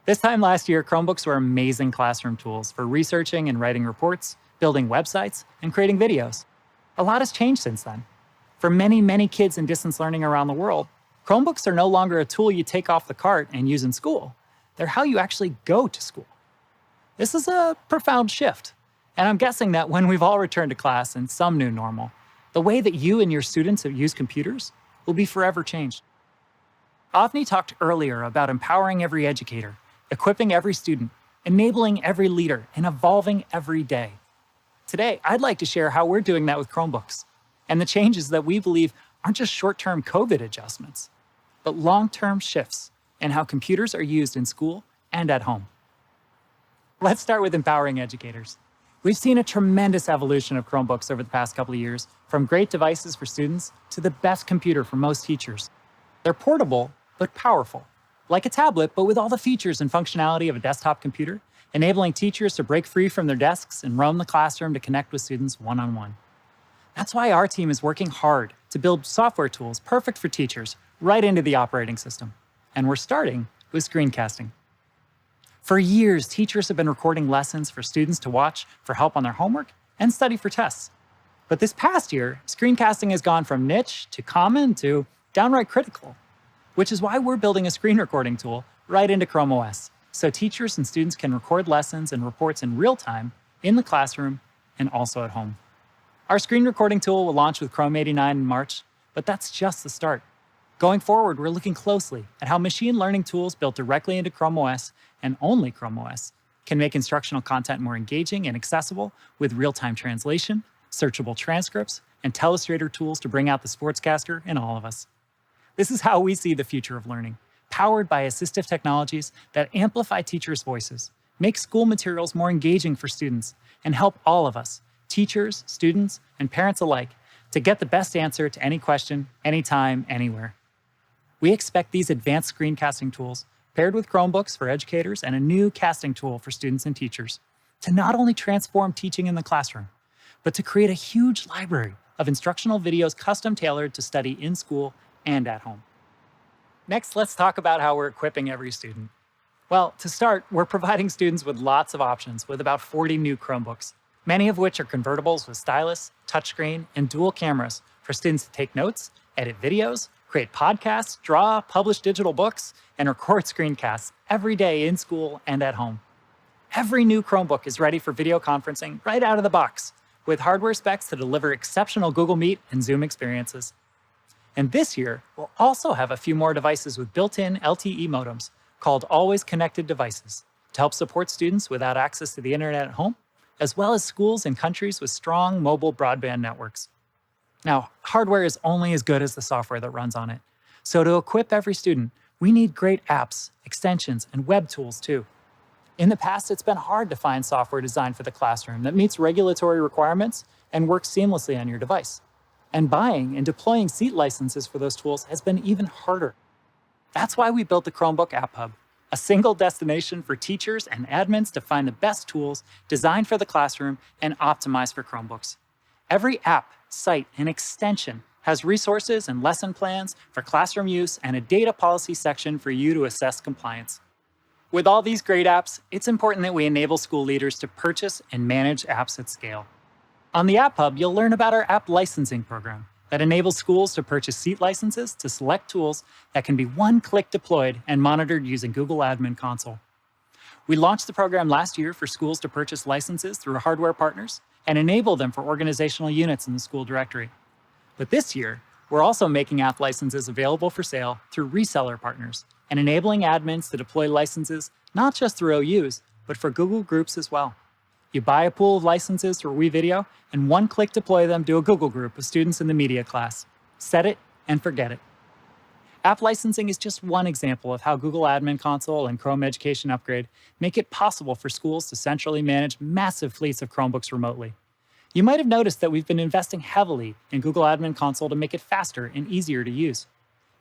This time last year, Chromebooks were amazing classroom tools for researching and writing reports, building websites, and creating videos. A lot has changed since then. For many, many kids in distance learning around the world, Chromebooks are no longer a tool you take off the cart and use in school. They're how you actually go to school. This is a profound shift. And I'm guessing that when we've all returned to class in some new normal, the way that you and your students have used computers will be forever changed. Avni talked earlier about empowering every educator, equipping every student, enabling every leader, and evolving every day. Today, I'd like to share how we're doing that with Chromebooks and the changes that we believe aren't just short-term COVID adjustments, but long-term shifts in how computers are used in school and at home. Let's start with empowering educators. We've seen a tremendous evolution of Chromebooks over the past couple of years, from great devices for students to the best computer for most teachers. They're portable, but powerful, like a tablet, but with all the features and functionality of a desktop computer, enabling teachers to break free from their desks and roam the classroom to connect with students one-on-one. That's why our team is working hard to build software tools perfect for teachers right into the operating system. And we're starting with screencasting. For years, teachers have been recording lessons for students to watch for help on their homework and study for tests. But this past year, screencasting has gone from niche to common to downright critical, which is why we're building a screen recording tool right into Chrome OS, so teachers and students can record lessons and reports in real time in the classroom and also at home. Our screen recording tool will launch with Chrome 89 in March, but that's just the start. Going forward, we're looking closely at how machine learning tools built directly into Chrome OS and only Chrome OS can make instructional content more engaging and accessible with real-time translation, searchable transcripts, and telestrator tools to bring out the sportscaster in all of us. This is how we see the future of learning, powered by assistive technologies that amplify teachers' voices, make school materials more engaging for students, and help all of us, teachers, students, and parents alike, to get the best answer to any question, anytime, anywhere. We expect these advanced screencasting tools, paired with Chromebooks for educators and a new casting tool for students and teachers, to not only transform teaching in the classroom, but to create a huge library of instructional videos custom tailored to study in school and at home. Next, let's talk about how we're equipping every student. Well, to start, we're providing students with lots of options with about 40 new Chromebooks, many of which are convertibles with stylus, touchscreen, and dual cameras for students to take notes, edit videos, create podcasts, draw, publish digital books, and record screencasts every day in school and at home. Every new Chromebook is ready for video conferencing right out of the box, with hardware specs to deliver exceptional Google Meet and Zoom experiences. And this year, we'll also have a few more devices with built-in LTE modems called Always Connected Devices to help support students without access to the internet at home, as well as schools and countries with strong mobile broadband networks. Now, hardware is only as good as the software that runs on it. So to equip every student, we need great apps, extensions, and web tools too. In the past, it's been hard to find software designed for the classroom that meets regulatory requirements and works seamlessly on your device. And buying and deploying seat licenses for those tools has been even harder. That's why we built the Chromebook App Hub, a single destination for teachers and admins to find the best tools designed for the classroom and optimized for Chromebooks. Every app, site, and extension has resources and lesson plans for classroom use and a data policy section for you to assess compliance. With all these great apps, it's important that we enable school leaders to purchase and manage apps at scale. On the App Hub, you'll learn about our app licensing program that enables schools to purchase seat licenses to select tools that can be one-click deployed and monitored using Google Admin Console. We launched the program last year for schools to purchase licenses through hardware partners and enable them for organizational units in the school directory. But this year, we're also making app licenses available for sale through reseller partners and enabling admins to deploy licenses not just through OUs, but for Google Groups as well. You buy a pool of licenses through WeVideo and one-click deploy them to a Google Group of students in the media class. Set it and forget it. App licensing is just one example of how Google Admin Console and Chrome Education Upgrade make it possible for schools to centrally manage massive fleets of Chromebooks remotely. You might have noticed that we've been investing heavily in Google Admin Console to make it faster and easier to use.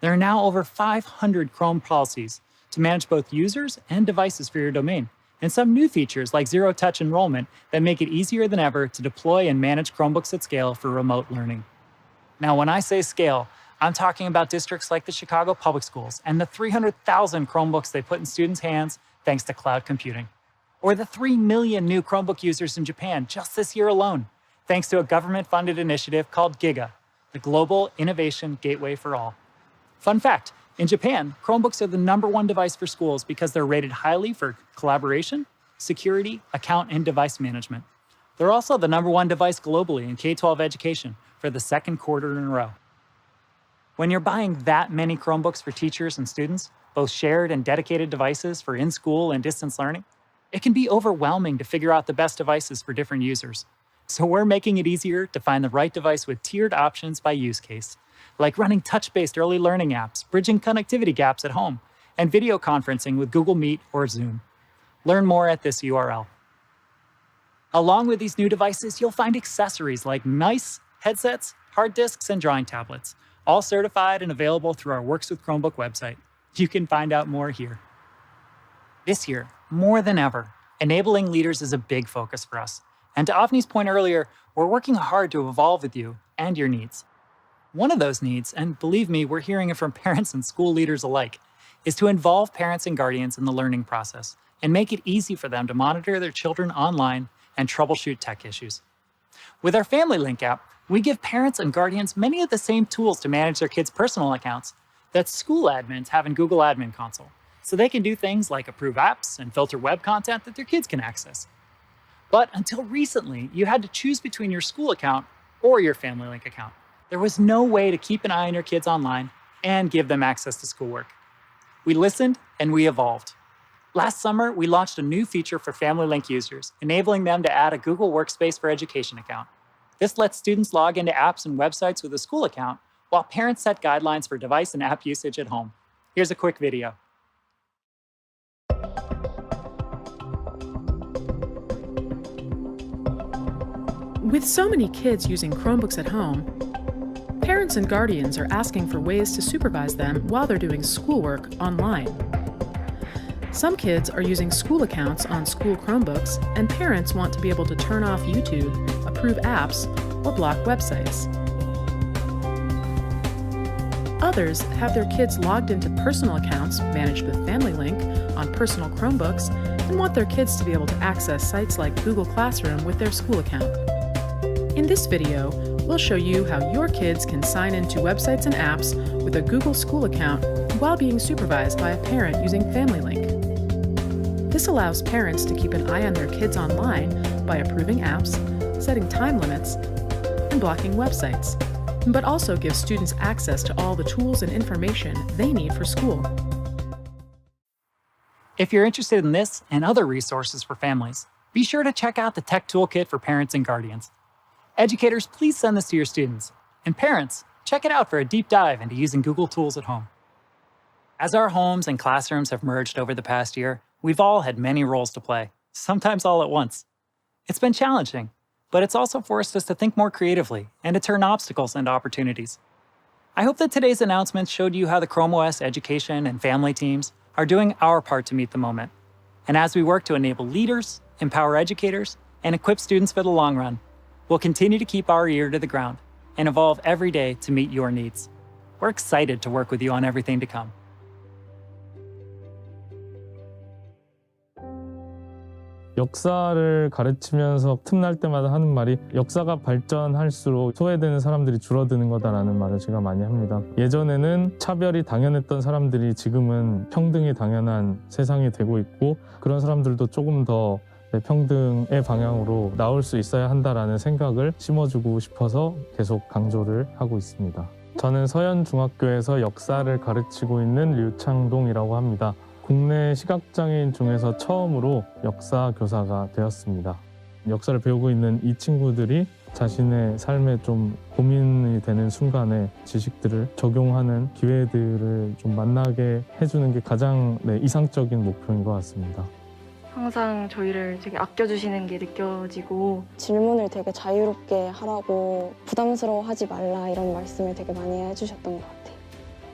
There are now over 500 Chrome policies to manage both users and devices for your domain, and some new features like zero-touch enrollment that make it easier than ever to deploy and manage Chromebooks at scale for remote learning. Now, when I say scale, I'm talking about districts like the Chicago Public Schools and the 300,000 Chromebooks they put in students' hands thanks to cloud computing. Or the 3 million new Chromebook users in Japan just this year alone, thanks to a government-funded initiative called GIGA, the Global Innovation Gateway for All. Fun fact, in Japan, Chromebooks are the #1 device for schools because they're rated highly for collaboration, security, account, and device management. They're also the #1 device globally in K-12 education for the second quarter in a row. When you're buying that many Chromebooks for teachers and students, both shared and dedicated devices for in-school and distance learning, it can be overwhelming to figure out the best devices for different users. So we're making it easier to find the right device with tiered options by use case, like running touch-based early learning apps, bridging connectivity gaps at home, and video conferencing with Google Meet or Zoom. Learn more at this URL. Along with these new devices, you'll find accessories like mice, headsets, hard disks, and drawing tablets, all certified and available through our Works with Chromebook website. You can find out more here. This year, more than ever, enabling leaders is a big focus for us. And to Avni's point earlier, we're working hard to evolve with you and your needs. One of those needs, and believe me, we're hearing it from parents and school leaders alike, is to involve parents and guardians in the learning process and make it easy for them to monitor their children online and troubleshoot tech issues. With our Family Link app, we give parents and guardians many of the same tools to manage their kids' personal accounts that school admins have in Google Admin Console, so they can do things like approve apps and filter web content that their kids can access. But until recently, you had to choose between your school account or your Family Link account. There was no way to keep an eye on your kids online and give them access to schoolwork. We listened and we evolved. Last summer, we launched a new feature for Family Link users, enabling them to add a Google Workspace for Education account. This lets students log into apps and websites with a school account while parents set guidelines for device and app usage at home. Here's a quick video. With so many kids using Chromebooks at home, parents and guardians are asking for ways to supervise them while they're doing schoolwork online. Some kids are using school accounts on school Chromebooks, and parents want to be able to turn off YouTube, approve apps, or block websites. Others have their kids logged into personal accounts managed with Family Link on personal Chromebooks and want their kids to be able to access sites like Google Classroom with their school account. In this video, we'll show you how your kids can sign into websites and apps with a Google School account while being supervised by a parent using Family Link. This allows parents to keep an eye on their kids online by approving apps, setting time limits, and blocking websites, but also gives students access to all the tools and information they need for school. If you're interested in this and other resources for families, be sure to check out the Tech Toolkit for Parents and Guardians. Educators, please send this to your students. And parents, check it out for a deep dive into using Google tools at home. As our homes and classrooms have merged over the past year, we've all had many roles to play, sometimes all at once. It's been challenging, but it's also forced us to think more creatively and to turn obstacles into opportunities. I hope that today's announcements showed you how the Chrome OS education and family teams are doing our part to meet the moment. And as we work to enable leaders, empower educators, and equip students for the long run, we'll continue to keep our ear to the ground and evolve every day to meet your needs. We're excited to work with you on everything to come. 역사를 가르치면서 틈날 때마다 하는 말이 역사가 발전할수록 소외되는 사람들이 줄어드는 거다라는 말을 제가 많이 합니다. 예전에는 차별이 당연했던 사람들이 지금은 평등이 당연한 세상이 되고 있고 그런 사람들도 조금 더 평등의 방향으로 나올 수 있어야 한다라는 생각을 심어주고 싶어서 계속 강조를 하고 있습니다. 저는 서현중학교에서 역사를 가르치고 있는 류창동이라고 합니다. 국내 시각장애인 중에서 처음으로 역사 교사가 되었습니다. 역사를 배우고 있는 이 친구들이 자신의 삶에 좀 고민이 되는 순간에 지식들을 적용하는 기회들을 좀 만나게 해주는 게 가장 이상적인 목표인 것 같습니다. 항상 저희를 되게 아껴주시는 게 느껴지고 질문을 되게 자유롭게 하라고 부담스러워하지 말라 이런 말씀을 되게 많이 해주셨던 것 같아요.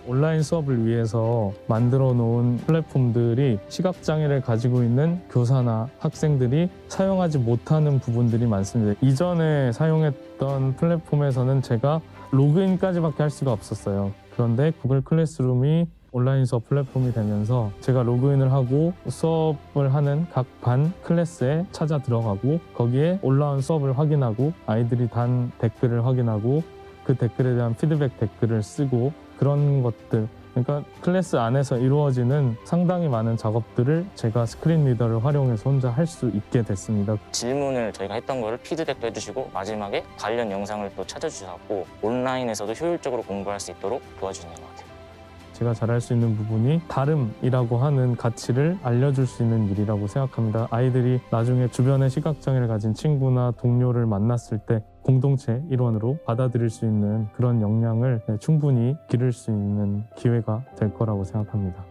온라인 수업을 위해서 만들어 놓은 플랫폼들이 시각장애를 가지고 있는 교사나 학생들이 사용하지 못하는 부분들이 많습니다. 이전에 사용했던 플랫폼에서는 제가 로그인까지밖에 할 수가 없었어요. 그런데 구글 클래스룸이 온라인 수업 플랫폼이 되면서 제가 로그인을 하고 수업을 하는 각 반 클래스에 찾아 들어가고 거기에 올라온 수업을 확인하고 아이들이 단 댓글을 확인하고 그 댓글에 대한 피드백 댓글을 쓰고 그런 것들, 그러니까 클래스 안에서 이루어지는 상당히 많은 작업들을 제가 스크린 리더를 활용해서 혼자 할 수 있게 됐습니다. 질문을 저희가 했던 거를 피드백도 해주시고 마지막에 관련 영상을 또 찾아주셔서 온라인에서도 효율적으로 공부할 수 있도록 도와주시는 것 같아요. 제가 잘할 수 있는 부분이 다름이라고 하는 가치를 알려줄 수 있는 일이라고 생각합니다. 아이들이 나중에 주변에 시각장애를 가진 친구나 동료를 만났을 때 공동체 일원으로 받아들일 수 있는 그런 역량을 충분히 기를 수 있는 기회가 될 거라고 생각합니다.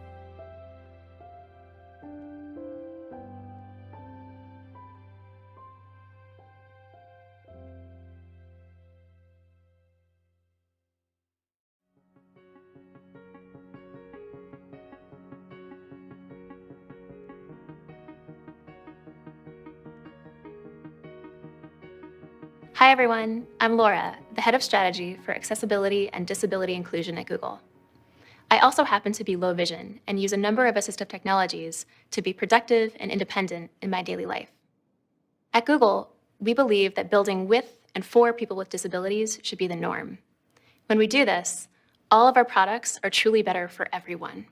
Hi everyone, I'm Laura, the head of strategy for accessibility and disability inclusion at Google. I also happen to be low vision and use a number of assistive technologies to be productive and independent in my daily life. At Google, we believe that building with and for people with disabilities should be the norm. When we do this, all of our products are truly better for everyone.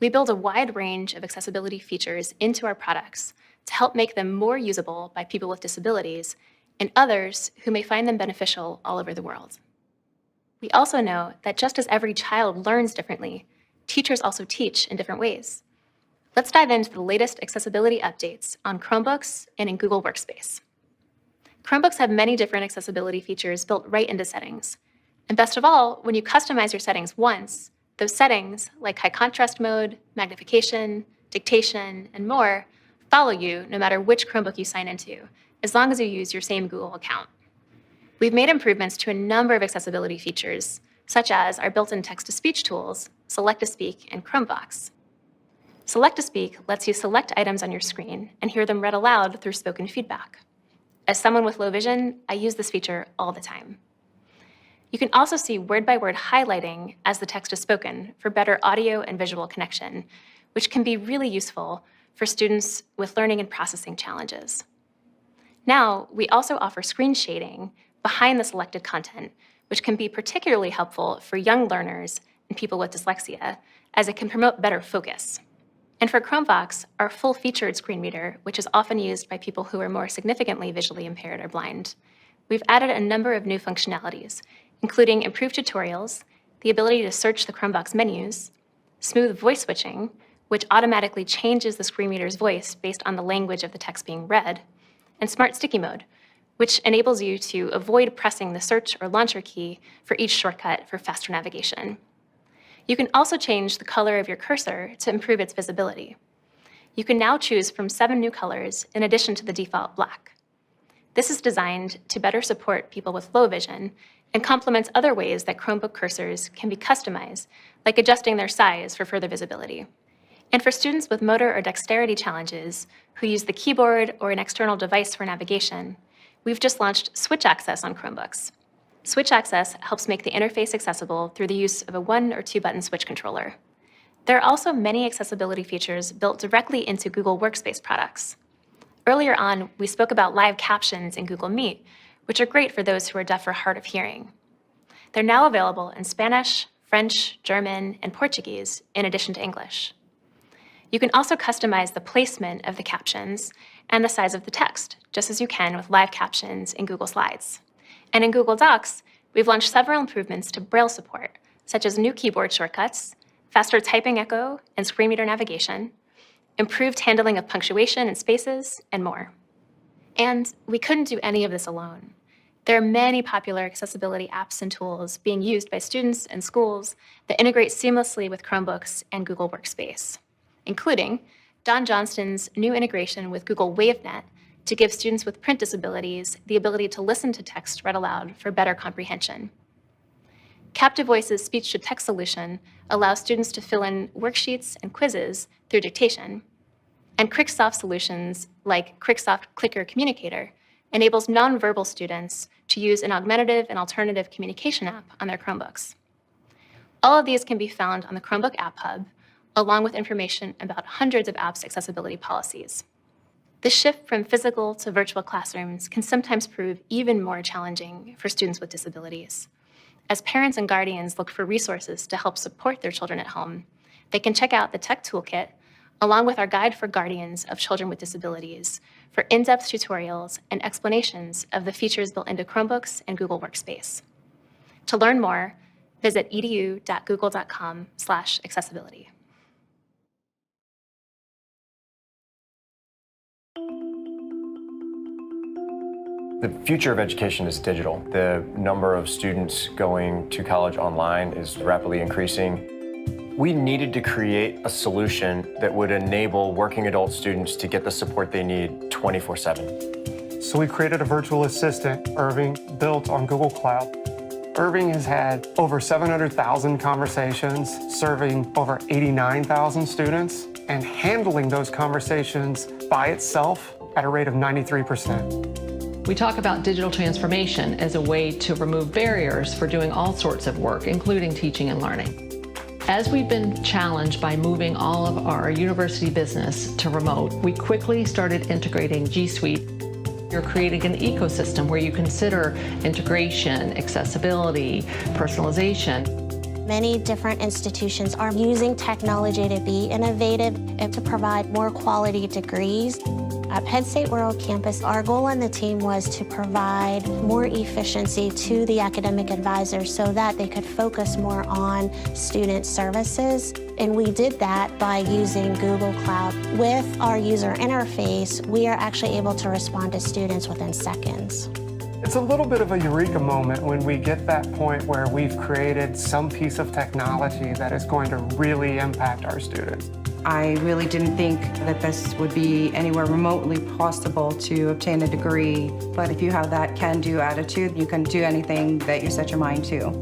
We build a wide range of accessibility features into our products to help make them more usable by people with disabilities and others who may find them beneficial all over the world. We also know that just as every child learns differently, teachers also teach in different ways. Let's dive into the latest accessibility updates on Chromebooks and in Google Workspace. Chromebooks have many different accessibility features built right into settings, And best of all, when you customize your settings once, those settings, like high contrast mode, magnification, dictation, and more, follow you no matter which Chromebook you sign into, as long as you use your same Google account. We've made improvements to a number of accessibility features, such as our built-in text-to-speech tools, Select to Speak and Chromevox. Select to Speak lets you select items on your screen and hear them read aloud through spoken feedback. As someone with low vision, I use this feature all the time. You can also see word-by-word highlighting as the text is spoken for better audio and visual connection, which can be really useful for students with learning and processing challenges. Now, we also offer screen shading behind the selected content, which can be particularly helpful for young learners and people with dyslexia, as it can promote better focus. And for Chromevox, our full-featured screen reader, which is often used by people who are more significantly visually impaired or blind, we've added a number of new functionalities, including improved tutorials, the ability to search the Chromevox menus, smooth voice switching, which automatically changes the screen reader's voice based on the language of the text being read, and Smart Sticky Mode, which enables you to avoid pressing the search or launcher key for each shortcut for faster navigation. You can also change the color of your cursor to improve its visibility. You can now choose from 7 new colors in addition to the default black. This is designed to better support people with low vision and complements other ways that Chromebook cursors can be customized, like adjusting their size for further visibility. And for students with motor or dexterity challenges who use the keyboard or an external device for navigation, we've just launched Switch Access on Chromebooks. Switch Access helps make the interface accessible through the use of a 1 or 2 button switch controller. There are also many accessibility features built directly into Google Workspace products. Earlier on, we spoke about live captions in Google Meet, which are great for those who are deaf or hard of hearing. They're now available in Spanish, French, German, and Portuguese, in addition to English. You can also customize the placement of the captions and the size of the text, just as you can with live captions in Google Slides. And in Google Docs, we've launched several improvements to Braille support, such as new keyboard shortcuts, faster typing echo and screen reader navigation, improved handling of punctuation and spaces, and more. And we couldn't do any of this alone. There are many popular accessibility apps and tools being used by students and schools that integrate seamlessly with Chromebooks and Google Workspace, including Don Johnston's new integration with Google WaveNet to give students with print disabilities the ability to listen to text read aloud for better comprehension. Captive Voice's speech-to-text solution allows students to fill in worksheets and quizzes through dictation, and Cricksoft solutions like Cricksoft Clicker Communicator enables nonverbal students to use an augmentative and alternative communication app on their Chromebooks. All of these can be found on the Chromebook App Hub, along with information about hundreds of apps' accessibility policies. The shift from physical to virtual classrooms can sometimes prove even more challenging for students with disabilities. As parents and guardians look for resources to help support their children at home, they can check out the Tech Toolkit, along with our Guide for Guardians of Children with Disabilities, for in-depth tutorials and explanations of the features built into Chromebooks and Google Workspace. To learn more, visit edu.google.com/accessibility. The future of education is digital. The number of students going to college online is rapidly increasing. We needed to create a solution that would enable working adult students to get the support they need 24/7. So we created a virtual assistant, Irving, built on Google Cloud. Irving has had over 700,000 conversations, serving over 89,000 students, and handling those conversations by itself at a rate of 93%. We talk about digital transformation as a way to remove barriers for doing all sorts of work, including teaching and learning. As we've been challenged by moving all of our university business to remote, we quickly started integrating G Suite. You're creating an ecosystem where you consider integration, accessibility, personalization. Many different institutions are using technology to be innovative and to provide more quality degrees. At Penn State World Campus, our goal on the team was to provide more efficiency to the academic advisors so that they could focus more on student services. And we did that by using Google Cloud. With our user interface, we are actually able to respond to students within seconds. It's a little bit of a eureka moment when we get that point where we've created some piece of technology that is going to really impact our students. I really didn't think that this would be anywhere remotely possible to obtain a degree, but if you have that can-do attitude, you can do anything that you set your mind to.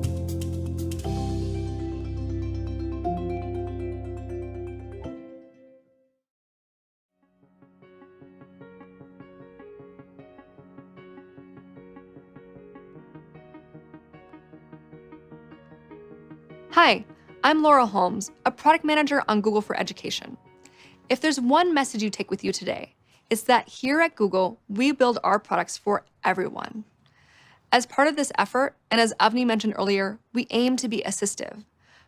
Hi, I'm Laura Holmes, a product manager on Google for Education. If there's one message you take with you today, it's that here at Google, we build our products for everyone. As part of this effort, and as Avni mentioned earlier, we aim to be assistive,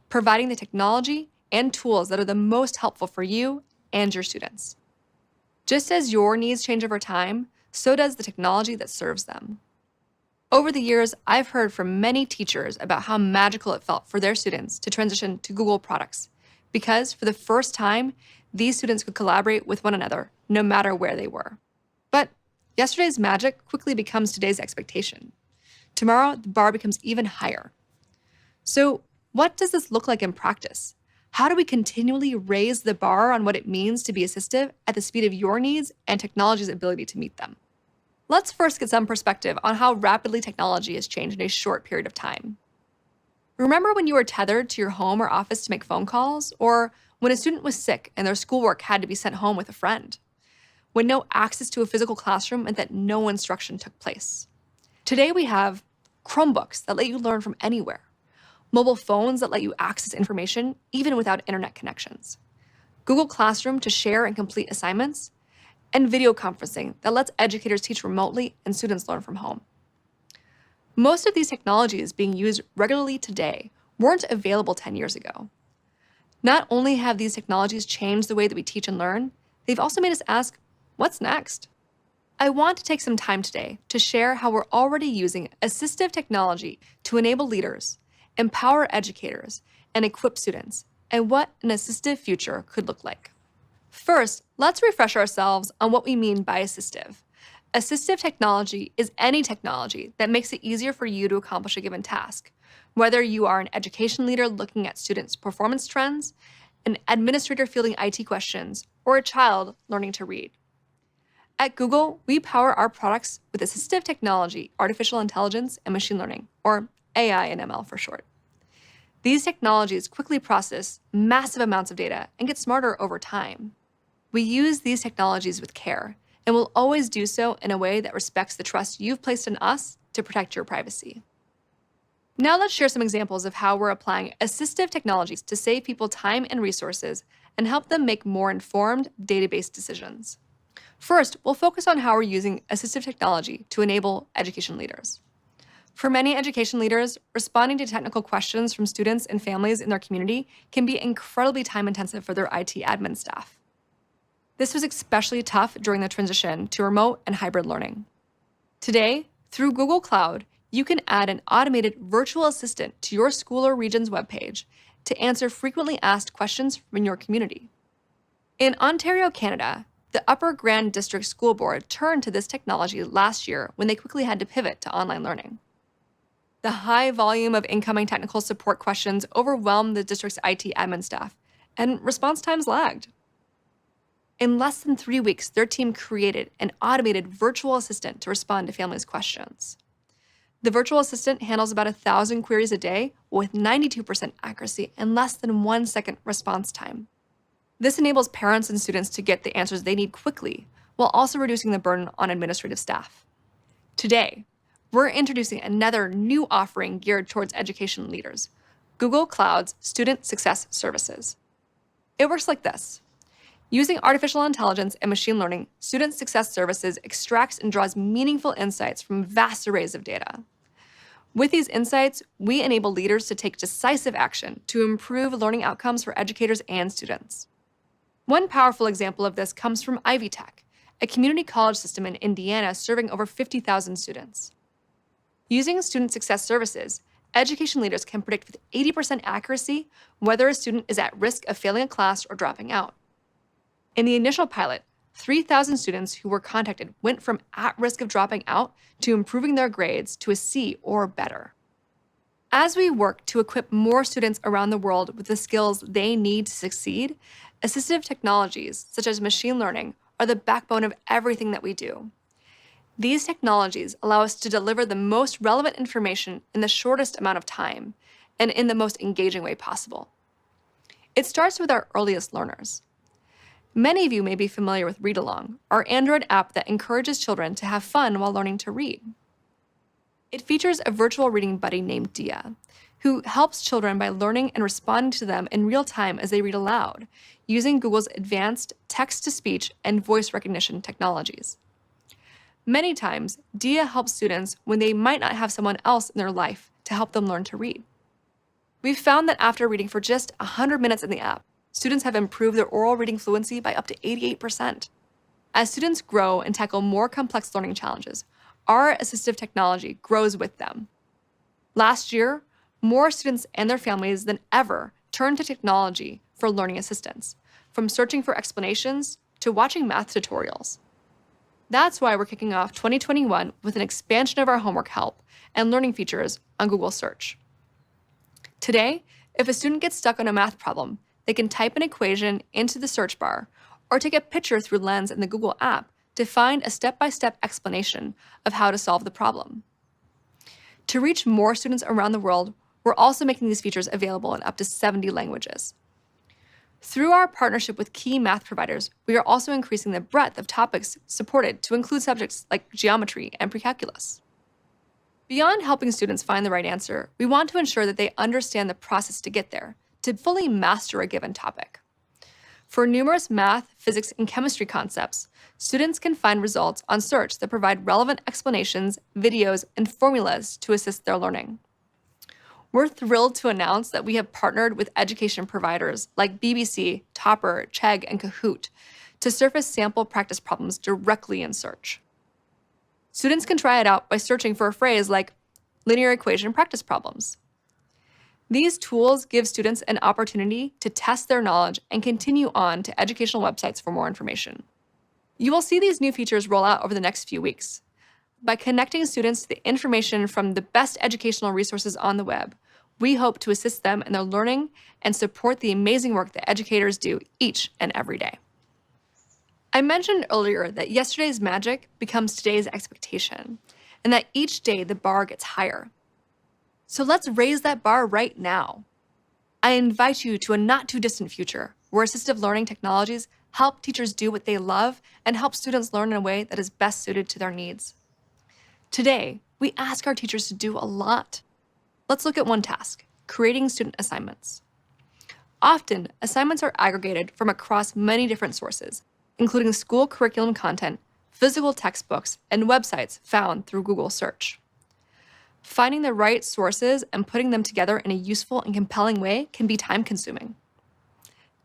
providing the technology and tools that are the most helpful for you and your students. Just as your needs change over time, so does the technology that serves them. Over the years, I've heard from many teachers about how magical it felt for their students to transition to Google products, because for the first time, these students could collaborate with one another, no matter where they were. But yesterday's magic quickly becomes today's expectation. Tomorrow, the bar becomes even higher. So what does this look like in practice? How do we continually raise the bar on what it means to be assistive at the speed of your needs and technology's ability to meet them? Let's first get some perspective on how rapidly technology has changed in a short period of time. Remember when you were tethered to your home or office to make phone calls? Or when a student was sick and their schoolwork had to be sent home with a friend? When no access to a physical classroom meant that no instruction took place? Today we have Chromebooks that let you learn from anywhere, mobile phones that let you access information even without internet connections, Google Classroom to share and complete assignments, and video conferencing that lets educators teach remotely and students learn from home. Most of these technologies being used regularly today weren't available 10 years ago. Not only have these technologies changed the way that we teach and learn, they've also made us ask, what's next? I want to take some time today to share how we're already using assistive technology to enable leaders, empower educators, and equip students, and what an assistive future could look like. First, let's refresh ourselves on what we mean by assistive. Assistive technology is any technology that makes it easier for you to accomplish a given task, whether you are an education leader looking at students' performance trends, an administrator fielding IT questions, or a child learning to read. At Google, we power our products with assistive technology, artificial intelligence, and machine learning, or AI and ML for short. These technologies quickly process massive amounts of data and get smarter over time. We use these technologies with care, and will always do so in a way that respects the trust you've placed in us to protect your privacy. Now let's share some examples of how we're applying assistive technologies to save people time and resources and help them make more informed, data-based decisions. First, we'll focus on how we're using assistive technology to enable education leaders. For many education leaders, responding to technical questions from students and families in their community can be incredibly time-intensive for their IT admin staff. This was especially tough during the transition to remote and hybrid learning. Today, through Google Cloud, you can add an automated virtual assistant to your school or region's webpage to answer frequently asked questions from your community. In Ontario, Canada, the Upper Grand District School Board turned to this technology last year when they quickly had to pivot to online learning. The high volume of incoming technical support questions overwhelmed the district's IT admin staff, and response times lagged. In less than 3 weeks, their team created an automated virtual assistant to respond to families' questions. The virtual assistant handles about 1,000 queries a day with 92% accuracy and less than 1 second response time. This enables parents and students to get the answers they need quickly, while also reducing the burden on administrative staff. Today, we're introducing another new offering geared towards education leaders, Google Cloud's Student Success Services. It works like this. Using artificial intelligence and machine learning, Student Success Services extracts and draws meaningful insights from vast arrays of data. With these insights, we enable leaders to take decisive action to improve learning outcomes for educators and students. One powerful example of this comes from Ivy Tech, a community college system in Indiana serving over 50,000 students. Using Student Success Services, education leaders can predict with 80% accuracy whether a student is at risk of failing a class or dropping out. In the initial pilot, 3,000 students who were contacted went from at risk of dropping out to improving their grades to a C or better. As we work to equip more students around the world with the skills they need to succeed, assistive technologies, such as machine learning, are the backbone of everything that we do. These technologies allow us to deliver the most relevant information in the shortest amount of time and in the most engaging way possible. It starts with our earliest learners. Many of you may be familiar with Read Along, our Android app that encourages children to have fun while learning to read. It features a virtual reading buddy named Dia, who helps children by learning and responding to them in real time as they read aloud, using Google's advanced text-to-speech and voice recognition technologies. Many times, Dia helps students when they might not have someone else in their life to help them learn to read. We've found that after reading for just 100 minutes in the app, students have improved their oral reading fluency by up to 88%. As students grow and tackle more complex learning challenges, our assistive technology grows with them. Last year, more students and their families than ever turned to technology for learning assistance, from searching for explanations to watching math tutorials. That's why we're kicking off 2021 with an expansion of our homework help and learning features on Google Search. Today, if a student gets stuck on a math problem, they can type an equation into the search bar or take a picture through Lens in the Google app to find a step-by-step explanation of how to solve the problem. To reach more students around the world, we're also making these features available in up to 70 languages. Through our partnership with key math providers, we are also increasing the breadth of topics supported to include subjects like geometry and precalculus. Beyond helping students find the right answer, we want to ensure that they understand the process to get there, to fully master a given topic. For numerous math, physics, and chemistry concepts, students can find results on search that provide relevant explanations, videos, and formulas to assist their learning. We're thrilled to announce that we have partnered with education providers like BBC, Topper, Chegg, and Kahoot to surface sample practice problems directly in search. Students can try it out by searching for a phrase like linear equation practice problems. These tools give students an opportunity to test their knowledge and continue on to educational websites for more information. You will see these new features roll out over the next few weeks. By connecting students to the information from the best educational resources on the web, we hope to assist them in their learning and support the amazing work that educators do each and every day. I mentioned earlier that yesterday's magic becomes today's expectation, and that each day the bar gets higher. So let's raise that bar right now. I invite you to a not-too-distant future where assistive learning technologies help teachers do what they love and help students learn in a way that is best suited to their needs. Today, we ask our teachers to do a lot. Let's look at one task, creating student assignments. Often, assignments are aggregated from across many different sources, including school curriculum content, physical textbooks, and websites found through Google Search. Finding the right sources and putting them together in a useful and compelling way can be time-consuming.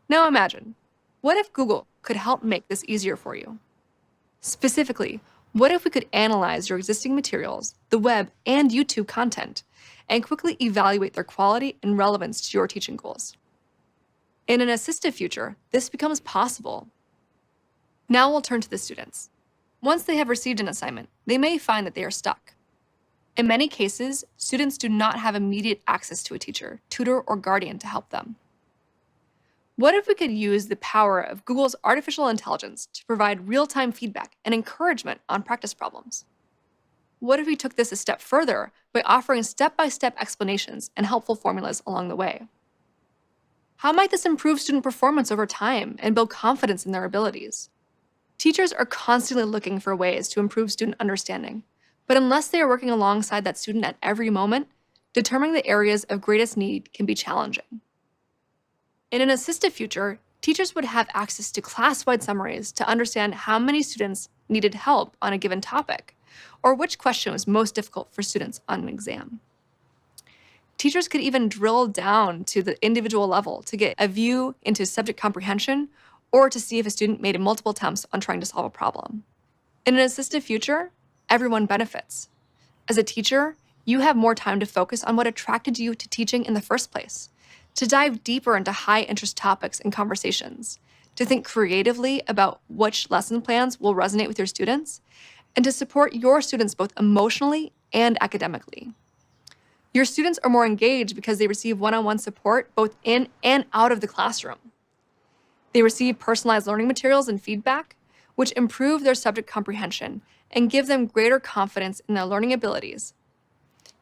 Now imagine, what if Google could help make this easier for you? Specifically, what if we could analyze your existing materials, the web, and YouTube content, and quickly evaluate their quality and relevance to your teaching goals? In an assistive future, this becomes possible. Now we'll turn to the students. Once they have received an assignment, they may find that they are stuck. In many cases, students do not have immediate access to a teacher, tutor, or guardian to help them. What if we could use the power of Google's artificial intelligence to provide real-time feedback and encouragement on practice problems? What if we took this a step further by offering step-by-step explanations and helpful formulas along the way? How might this improve student performance over time and build confidence in their abilities? Teachers are constantly looking for ways to improve student understanding, but unless they are working alongside that student at every moment, determining the areas of greatest need can be challenging. In an assistive future, teachers would have access to class-wide summaries to understand how many students needed help on a given topic, or which question was most difficult for students on an exam. Teachers could even drill down to the individual level to get a view into subject comprehension or to see if a student made multiple attempts on trying to solve a problem. In an assistive future, everyone benefits. As a teacher, you have more time to focus on what attracted you to teaching in the first place, to dive deeper into high-interest topics and conversations, to think creatively about which lesson plans will resonate with your students, and to support your students both emotionally and academically. Your students are more engaged because they receive one-on-one support both in and out of the classroom. They receive personalized learning materials and feedback, which improve their subject comprehension and give them greater confidence in their learning abilities.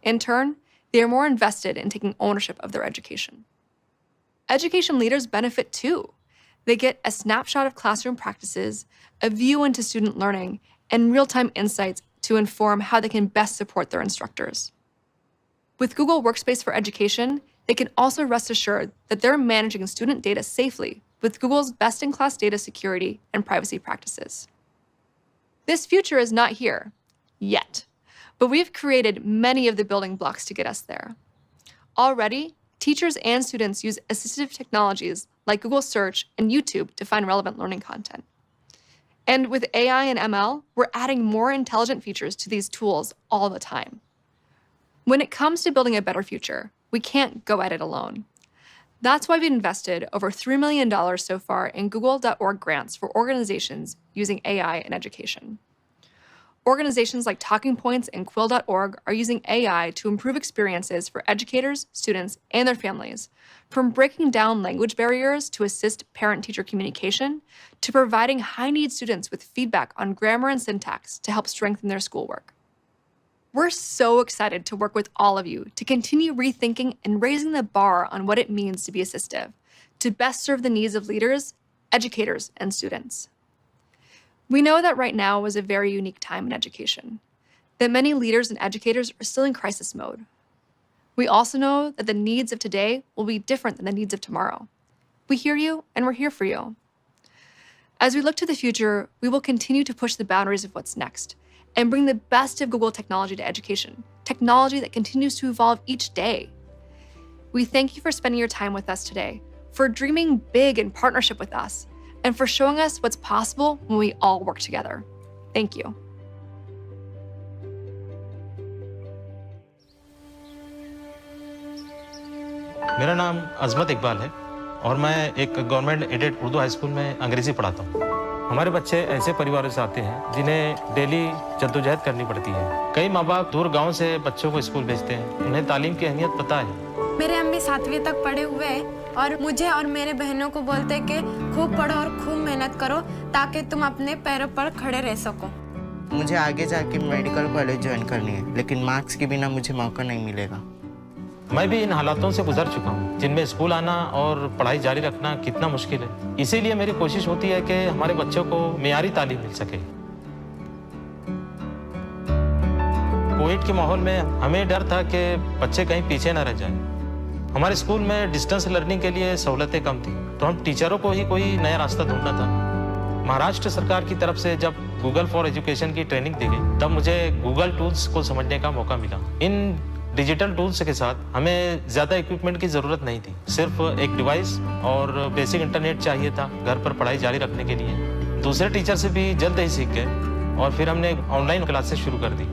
In turn, they are more invested in taking ownership of their education. Education leaders benefit too. They get a snapshot of classroom practices, a view into student learning, and real-time insights to inform how they can best support their instructors. With Google Workspace for Education, they can also rest assured that they're managing student data safely with Google's best-in-class data security and privacy practices. This future is not here yet, but we've created many of the building blocks to get us there. Already, teachers and students use assistive technologies like Google Search and YouTube to find relevant learning content. And with AI and ML, we're adding more intelligent features to these tools all the time. When it comes to building a better future, we can't go at it alone. That's why we've invested over $3 million so far in Google.org grants for organizations using AI in education. Organizations like Talking Points and Quill.org are using AI to improve experiences for educators, students, and their families, from breaking down language barriers to assist parent-teacher communication, to providing high-need students with feedback on grammar and syntax to help strengthen their schoolwork. We're so excited to work with all of you to continue rethinking and raising the bar on what it means to be assistive, to best serve the needs of leaders, educators, and students. We know that right now is a very unique time in education, that many leaders and educators are still in crisis mode. We also know that the needs of today will be different than the needs of tomorrow. We hear you, and we're here for you. As we look to the future, we will continue to push the boundaries of what's next and bring the best of Google technology to education, technology that continues to evolve each day. We thank you for spending your time with us today, for dreaming big in partnership with us, and for showing us what's possible when we all work together. Thank you. मेरा नाम अजमत इकबाल है और मैं एक government aided Urdu high school में अंग्रेजी पढ़ाता हूँ। हमारे बच्चे ऐसे परिवारों से आते हैं जिन्हें डेली जद्दोजहद करनी पड़ती है। कई माँ बाप दूर गांव से बच्चों को स्कूल भेजते हैं, उन्हें तालीम की अहमियत पता है। मेरे अम्मी 7वीं तक पढ़े हुए हैं और मुझे और मेरे बहनों को बोलते हैं कि खूब पढ़ो और खूब मेहनत करो ताकि तुम अपने पैरों पर खड़े रह सको। मुझे आगे जाके मेडिकल कॉलेज ज्वाइन करनी है, लेकिन मार्क्स के बिना मुझे मौका नहीं मिलेगा। मैं भी इन हालातों से गुजर चुका हूँ, जिनमें स्कूल आना और पढ़ाई जारी रखना कितना मुश्किल है। इसीलिए मेरी कोशिश होती है कि हमारे बच्चों को मेयारी तालीम मिल सके। कोविड के माहौल में हमें डर था कि बच्चे कहीं पीछे न रह जाएं। हमारे स्कूल में डिस्टेंस लर्निंग के लिए सहूलतें कम थी, तो हम टीचरों को ही कोई नया रास्ता ढूंढना था। महाराष्ट्र सरकार की तरफ से जब गूगल फॉर एजुकेशन की ट्रेनिंग दी गई, तब मुझे गूगल टूल्स को समझने का मौका मिला। इन डिजिटल टूल्स के साथ हमें ज़्यादा इक्विपमेंट की ज़रूरत नहीं थी, सिर्फ एक डिवाइस और बेसिक इंटरनेट चाहिए था घर पर पढ़ाई जारी रखने के लिए। दूसरे टीचर से भी जल्द ही सीख गए और फिर हमने ऑनलाइन क्लासेस शुरू कर दी।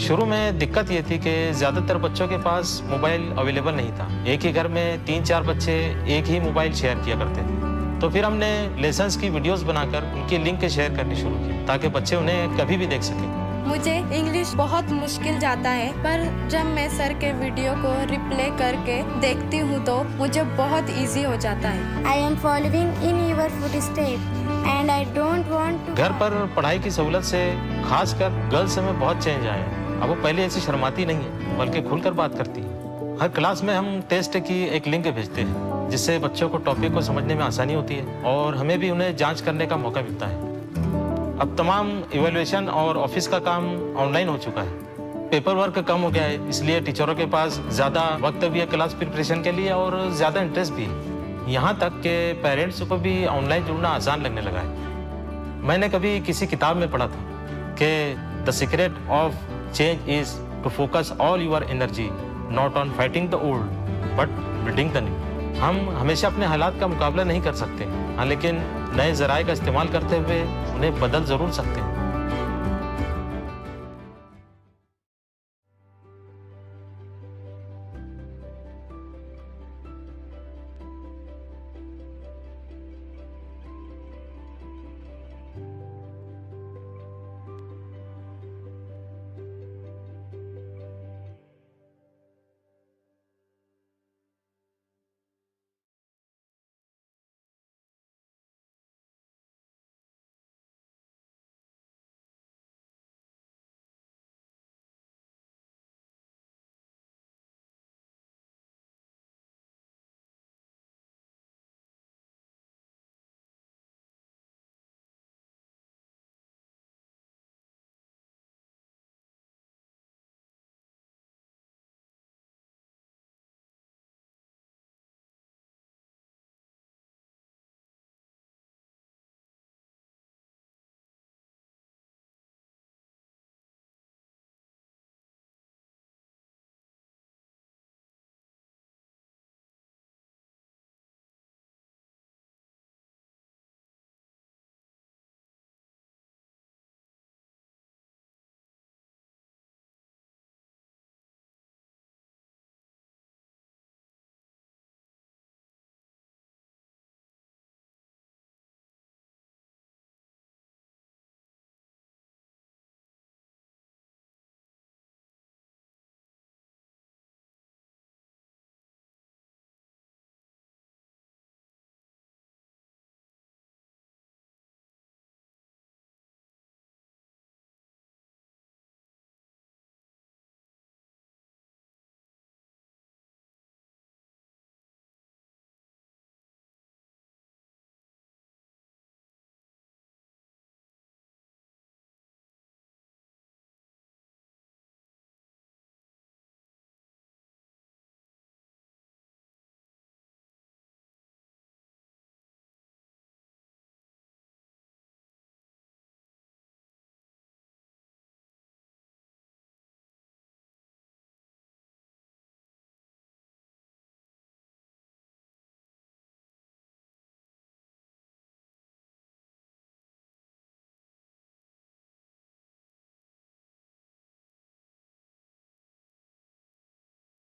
शुरू में दिक्कत ये थी कि ज़्यादातर बच्चों के पास मोबाइल अवेलेबल नहीं था। एक ही घर में 3-4 बच्चे एक ही मोबाइल शेयर किया करते थे। तो फिर हमने लेसन्स की वीडियोस बनाकर उनकी लिंक शेयर करनी शुरू की, ताकि बच्चे उन्हें कभी भी देख सकें। मुझे इंग्लिश बहुत मुश्किल जाता है, पर जब मैं सर के वीडियो को रिप्ले करके देखती हूँ तो मुझे बहुत इजी हो जाता है। I am following in your footsteps and I don't want to. घर पर पढ़ाई की सहूलत से खासकर गर्ल्स में बहुत चेंज आया है। अब वो पहले ऐसी शर्माती नहीं है, बल्कि खुलकर बात करती है। हर क्लास में हम टेस्ट की एक लिंक भेजते हैं, जिससे बच्चों को टॉपिक को समझने में आसानी होती है और हमें भी उन्हें जांच करने का मौका मिलता है। अब तमाम इवैल्यूएशन और ऑफिस का काम ऑनलाइन हो चुका है। पेपर वर्क कम हो गया है, इसलिए टीचरों के पास ज़्यादा वक्त भी है क्लास प्रिपरेशन के लिए और ज़्यादा इंटरेस्ट भी है। यहाँ तक के पेरेंट्स को भी ऑनलाइन जुड़ना आसान लगने लगा है। मैंने कभी किसी किताब में पढ़ा था कि the secret of change is to focus all your energy not on fighting the old but building the new. हम हमेशा अपने हालात का मुकाबला नहीं कर सकते, हाँ, लेकिन नए ज़राए का इस्तेमाल करते हुए उन्हें बदल ज़रूर सकते हैं।